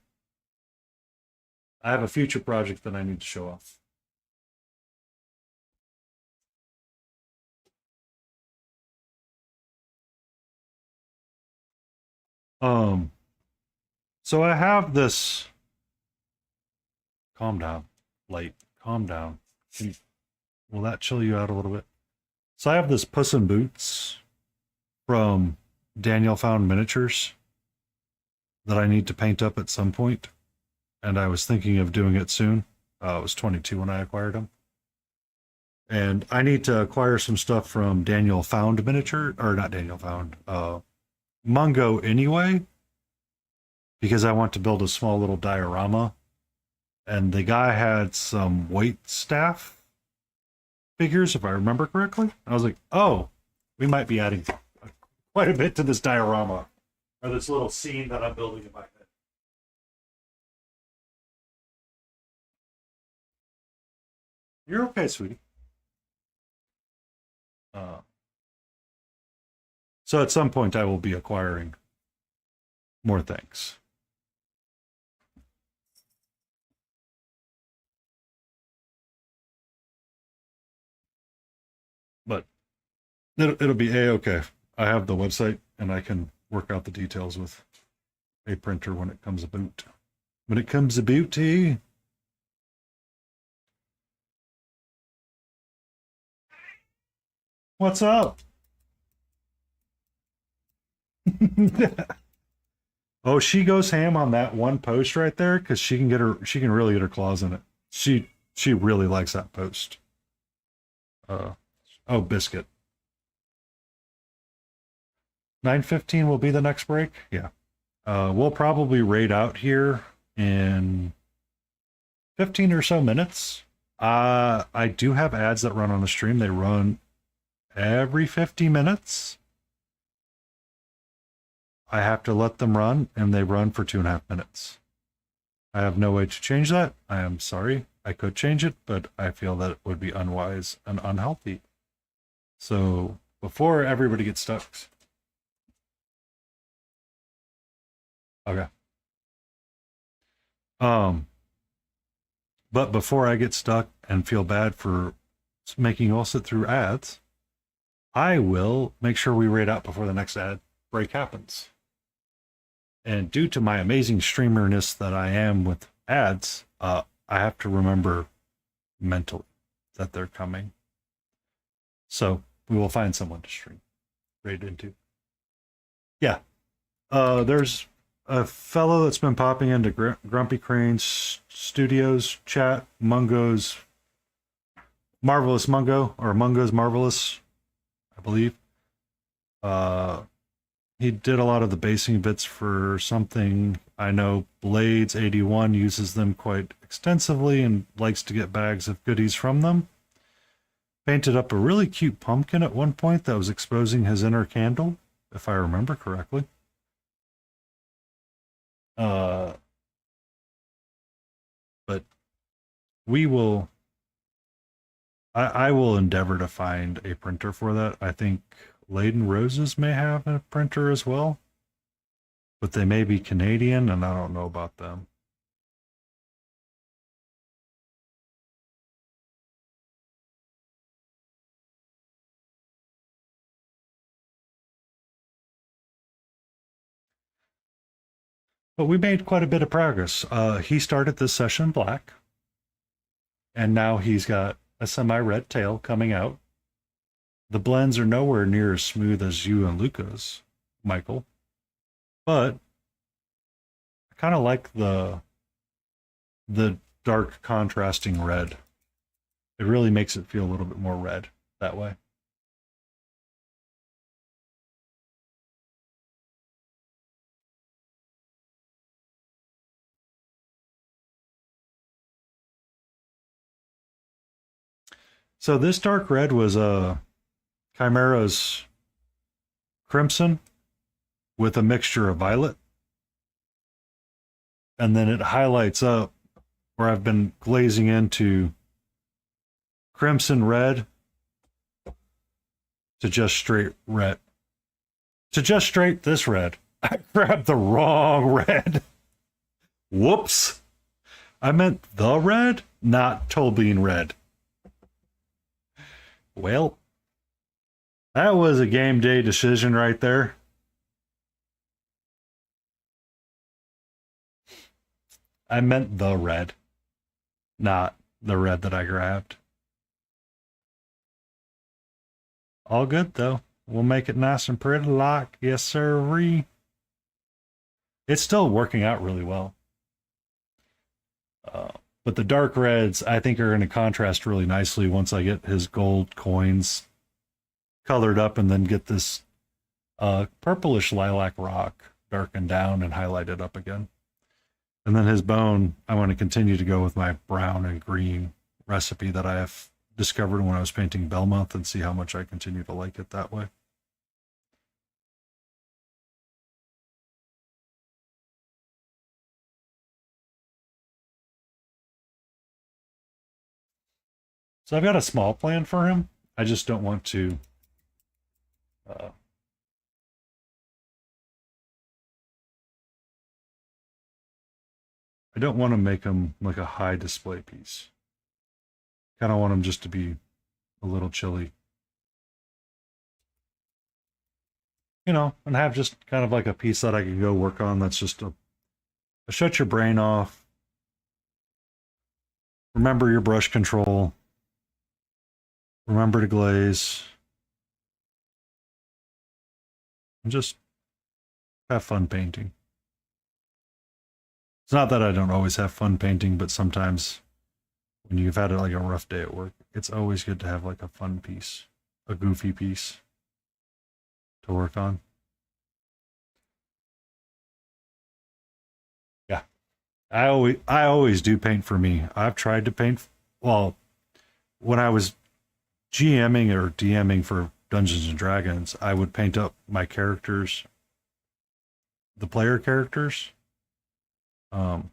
I have a future project that I need to show off. Um, so I have this. Calm down, light. Calm down. Will that chill you out a little bit? So I have this Puss in Boots from Daniel Found Miniatures that I need to paint up at some point, and I was thinking of doing it soon. I was 22 when I acquired him, and I need to acquire some stuff from Daniel Found Miniature, or not Daniel Found, Mungo anyway, because I want to build a small little diorama. And the guy had some weight staff figures, if I remember correctly. I was like, oh, we might be adding quite a bit to this diorama, or this little scene that I'm building in my head. You're okay, sweetie. Uh, so at some point, I will be acquiring more things. But it'll be a-okay. I have the website, and I can work out the details with a printer when it comes about. When it comes about, what's up? Oh, she goes ham on that one post right there because she can really get her claws in it. She really likes that post. Uh oh, biscuit. 9:15 will be the next break. Yeah. We'll probably raid out here in 15 or so minutes. I do have ads that run on the stream. They run every 50 minutes. I have to let them run, and they run for 2.5 minutes. I have no way to change that. I am sorry. I could change it, but I feel that it would be unwise and unhealthy. So before everybody gets stuck. Okay. Um, but before I get stuck and feel bad for making you all sit through ads, I will make sure we rate out before the next ad break happens. And due to my amazing streamerness that I am with ads, I have to remember mentally that they're coming. So we will find someone to stream right into. Yeah. There's a fellow that's been popping into Grumpy Crane's Studios chat, Mungo's Marvelous Mungo, or Mungo's Marvelous, I believe. Uh, he did a lot of the basing bits for something. I know Blades81 uses them quite extensively and likes to get bags of goodies from them. Painted up a really cute pumpkin at one point that was exposing his inner candle, if I remember correctly. But we will. I will endeavor to find a printer for that. I think Laden Roses may have a printer as well, but they may be Canadian, and I don't know about them. But we made quite a bit of progress. He started this session black, and now he's got a semi-red tail coming out. The blends are nowhere near as smooth as you and Luca's, Michael, but I kind of like the dark contrasting red. It really makes it feel a little bit more red that way. So this dark red was Chimera's crimson with a mixture of violet. And then it highlights up where I've been glazing into crimson red to just straight red. To just straight this red. I grabbed the wrong red. Whoops. I meant the red, not Tolbean red. Well, that was a game day decision right there. I meant the red, not the red that I grabbed. All good though. We'll make it nice and pretty like, yes sir. It's still working out really well. But the dark reds, I think, are going to contrast really nicely once I get his gold coins colored up and then get this purplish lilac rock darkened down and highlighted up again. And then his bone, I want to continue to go with my brown and green recipe that I have discovered when I was painting Belmonth and see how much I continue to like it that way. So I've got a small plan for him. I just don't want to uh, I don't want to make him like a high display piece. Kind of want him just to be a little chilly. You know, and have just kind of like a piece that I can go work on that's just a shut your brain off. Remember your brush control. Remember to glaze. And just have fun painting. It's not that I don't always have fun painting, but sometimes when you've had like a rough day at work, it's always good to have like a fun piece, a goofy piece to work on. Yeah. I always do paint for me. I've tried to paint well when I was GMing or DMing for Dungeons and Dragons, I would paint up my characters, the player characters. Um,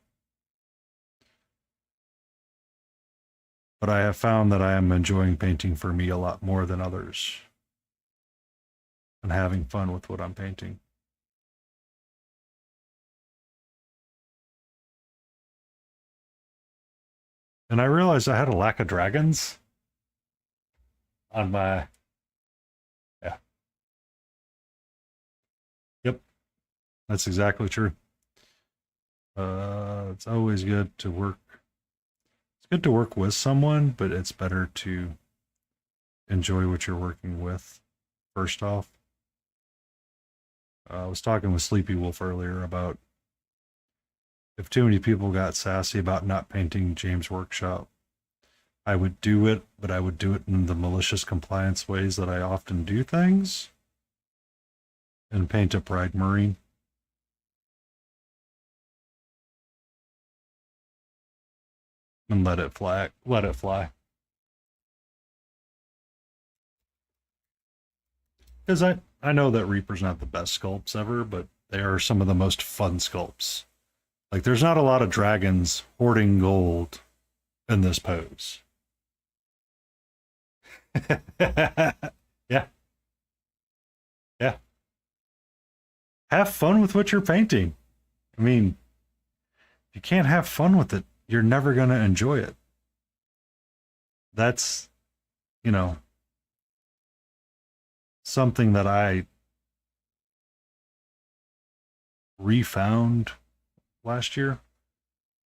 but I have found that I am enjoying painting for me a lot more than others and having fun with what I'm painting. And I realized I had a lack of dragons on my. Yeah. Yep. That's exactly true. It's always good to work. It's good to work with someone, but it's better to enjoy what you're working with. First off, I was talking with Sleepy Wolf earlier about if too many people got sassy about not painting James Workshop, I would do it, but I would do it in the malicious compliance ways that I often do things and paint a Pride Marine. And let it fly. Let it fly. Because I know that Reaper's not the best sculpts ever, but they are some of the most fun sculpts. Like, there's not a lot of dragons hoarding gold in this pose. Yeah, yeah. Have fun with what you're painting. I mean, if you can't have fun with it, you're never going to enjoy it. That's, you know, something that I refound last year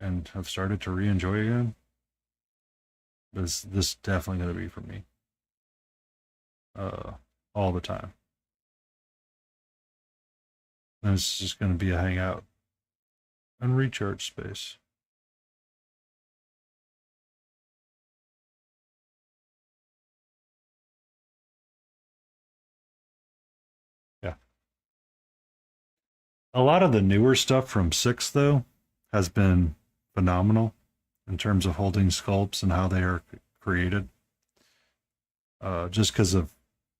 and have started to re-enjoy again. This definitely going to be for me. Uh, all the time. And it's just going to be a hangout and recharge space. Yeah. A lot of the newer stuff from Six, though, has been phenomenal in terms of holding sculpts and how they are created. Just because of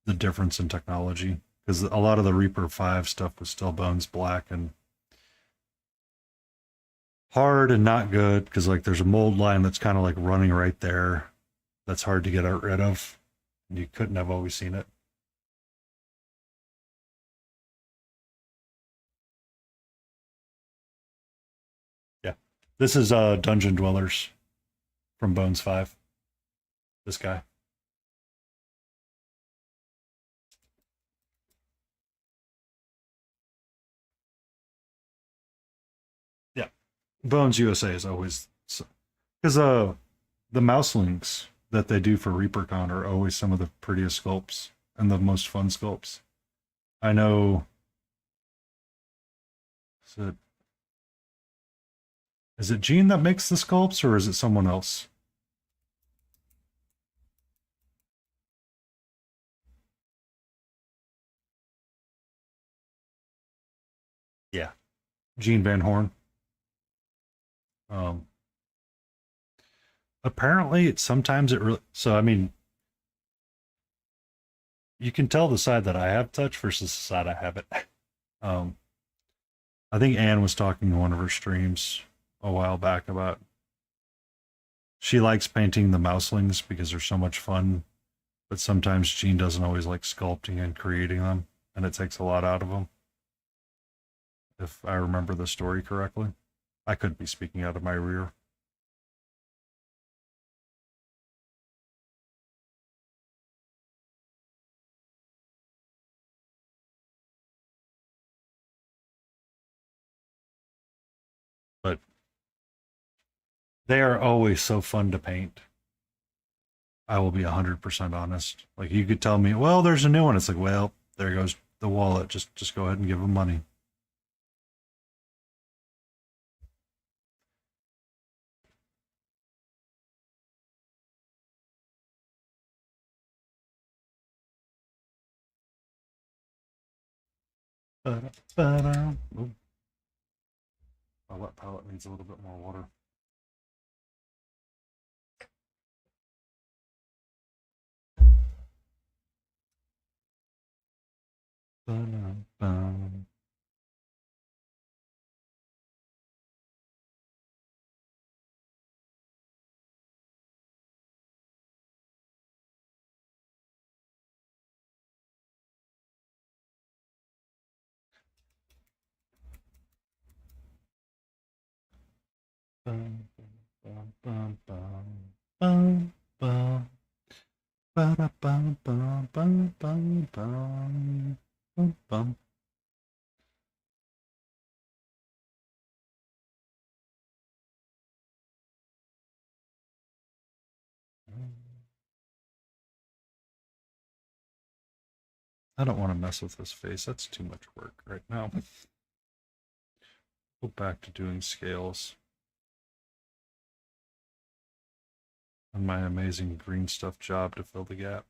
the difference in technology. Because a lot of the Reaper 5 stuff was still bones black and hard and not good. Because, like, there's a mold line that's kind of like running right there that's hard to get rid of. You couldn't have always seen it. Yeah. This is Dungeon Dwellers from Bones 5. This guy. Yeah. Bones USA is always because the mouselings that they do for ReaperCon are always some of the prettiest sculpts and the most fun sculpts. I know. Is it Gene that makes the sculpts or is it someone else? Yeah, Gene Van Horn. Um, apparently, sometimes it really. So I mean, you can tell the side that I have touch versus the side I haven't. Um, I think Anne was talking in one of her streams a while back about she likes painting the mouselings because they're so much fun, but sometimes Gene doesn't always like sculpting and creating them, and it takes a lot out of them. If I remember the story correctly, I could be speaking out of my rear. But they are always so fun to paint. I will be 100% honest. Like you could tell me, well, there's a new one. It's like, well, there goes the wallet. Just go ahead and give them money. Ba-da. Oh, my wet palette needs a little bit more water. Ba-da-ba. Bum, bum, bum, bum. Ba-da-bum-bum-bum-bum-bum-bum. I don't want to mess with this face. That's too much work right now. Go back to doing scales on my amazing green stuff job to fill the gap.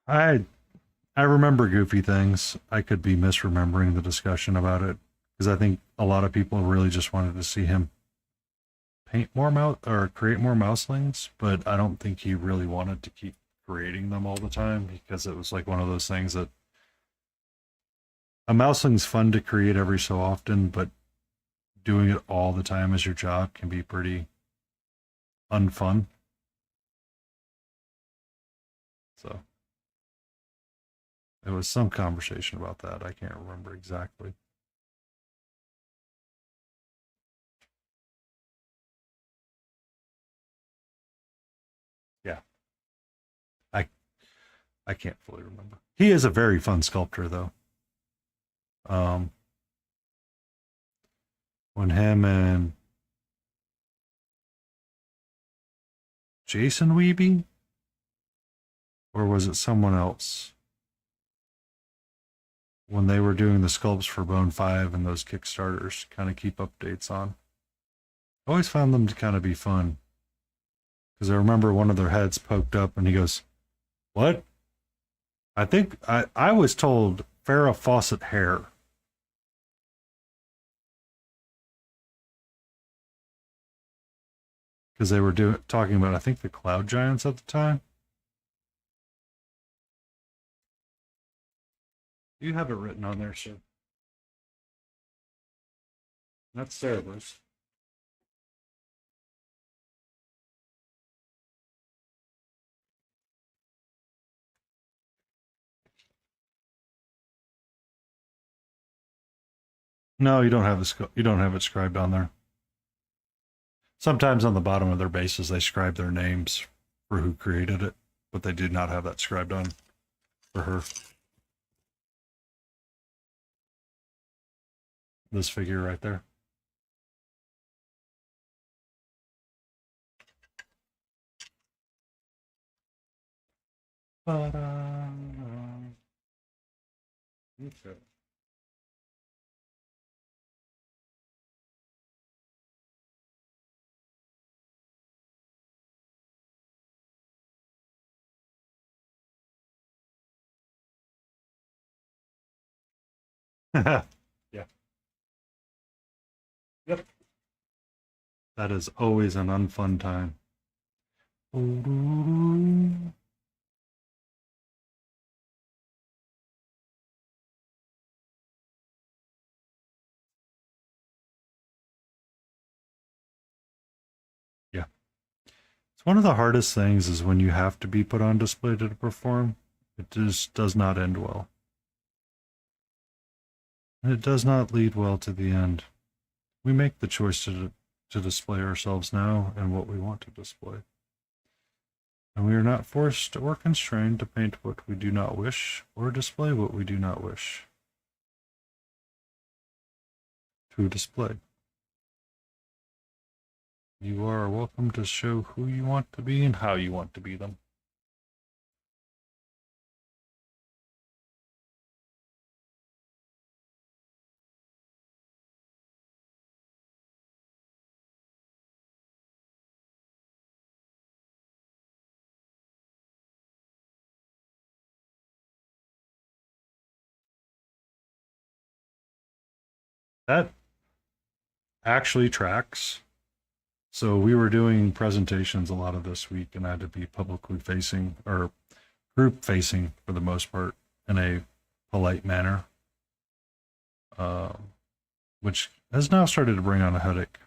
I I remember goofy things. I could be misremembering the discussion about it because I think a lot of people really just wanted to see him paint more mouse or create more mouselings, but I don't think he really wanted to keep creating them all the time because it was like one of those things that a mouseling's fun to create every so often, but doing it all the time as your job can be pretty unfun. So there was some conversation about that. I can't remember exactly. Yeah, I I can't fully remember. He is a very fun sculptor though. Um, when him and Jason Weeby, or was it someone else? When they were doing the sculpts for Bone 5 and those Kickstarters, kind of keep updates on. I always found them to kind of be fun. Because I remember one of their heads poked up and he goes, "What? I think I was told Farrah Fawcett hair." Because they were talking about, I think, the Cloud Giants at the time. You have it written on there, sir. That's Cerberus. No, you don't have you don't have it scribed on there. Sometimes on the bottom of their bases they scribe their names for who created it, but they do not have that scribed on for her. This figure right there. Okay. Yeah. Yep. That is always an unfun time. Yeah. It's one of the hardest things is when you have to be put on display to perform. It just does not end well. And it does not lead well to the end. We make the choice to display ourselves now and what we want to display. And we are not forced or constrained to paint what we do not wish or display what we do not wish to display. You are welcome to show who you want to be and how you want to be them. That actually tracks. So we were doing presentations a lot of this week, and I had to be publicly facing or group facing for the most part in a polite manner, which has now started to bring on a headache.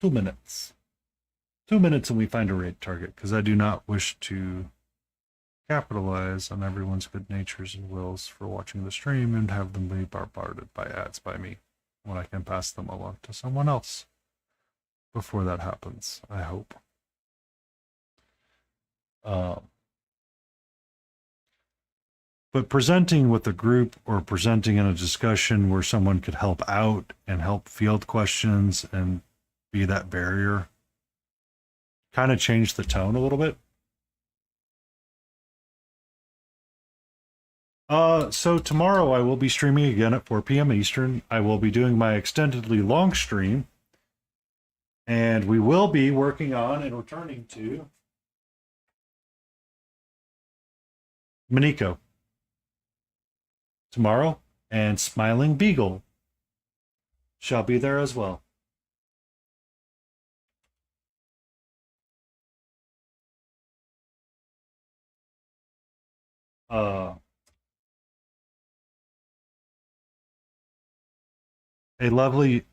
2 minutes. 2 minutes and we find a rate target because I do not wish to capitalize on everyone's good natures and wills for watching the stream and have them be bombarded by ads by me. when I can pass them along to someone else before that happens, I hope. Um, but presenting with a group or presenting in a discussion where someone could help out and help field questions and be that barrier kind of changed the tone a little bit. So tomorrow I will be streaming again at 4 p.m. Eastern. I will be doing my extendedly long stream, and we will be working on and returning to Miniko tomorrow, and Smiling Beagle shall be there as well. Uh, a lovely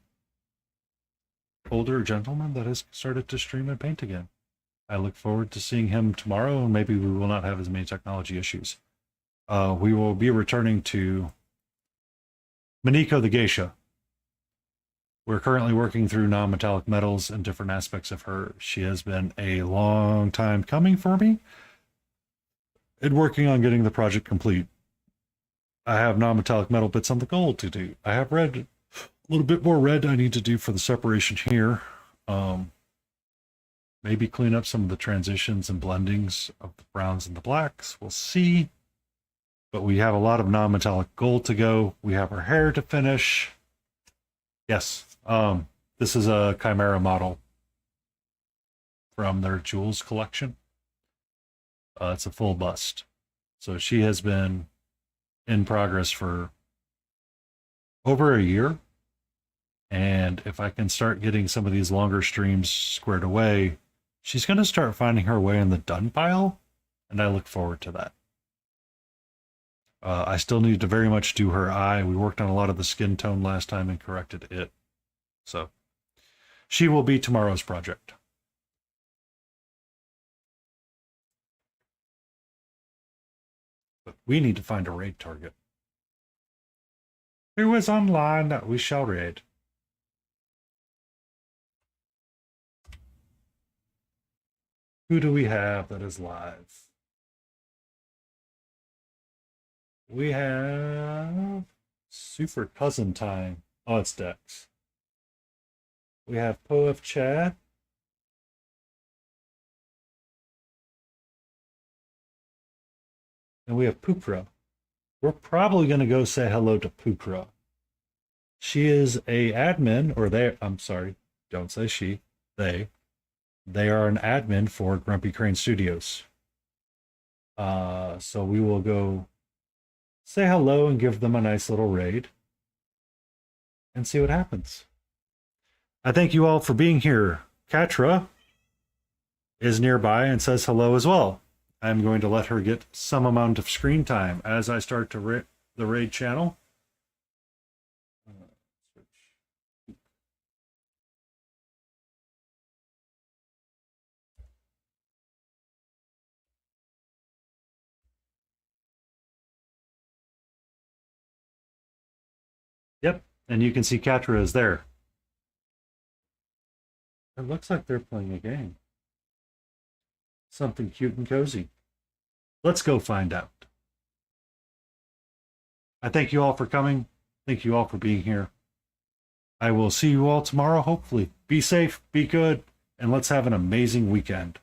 older gentleman that has started to stream and paint again. I look forward to seeing him tomorrow, and maybe we will not have as many technology issues. We will be returning to Miniko the Geisha. We're currently working through non-metallic metals and different aspects of her. She has been a long time coming for me and working on getting the project complete. I have non-metallic metal bits on the gold to do. I have red, a little bit more red I need to do for the separation here. Maybe clean up some of the transitions and blendings of the browns and the blacks. We'll see. But we have a lot of non-metallic gold to go. We have our hair to finish. Yes. This is a Chimera model from their jewels collection. It's a full bust. So she has been in progress for over a year. And if I can start getting some of these longer streams squared away, she's going to start finding her way in the done pile. And I look forward to that. I still need to very much do her eye. We worked on a lot of the skin tone last time and corrected it. So she will be tomorrow's project. But we need to find a raid target. Who is online that we shall raid? Who do we have that is live? We have Super Cousin Time. Oh, it's Dex. We have Poef Chad. And we have Pukra. We're probably going to go say hello to Pukra. She is a admin, or they, I'm sorry, don't say she, they. They are an admin for Grumpy Crane Studios. So we will go say hello and give them a nice little raid and see what happens. I thank you all for being here. Katra is nearby and says hello as well. I'm going to let her get some amount of screen time as I start to the raid channel. Yep, and you can see Katra is there. It looks like they're playing a game. Something cute and cozy. Let's go find out. I thank you all for coming. Thank you all for being here. I will see you all tomorrow, hopefully. Be safe, be good, and let's have an amazing weekend.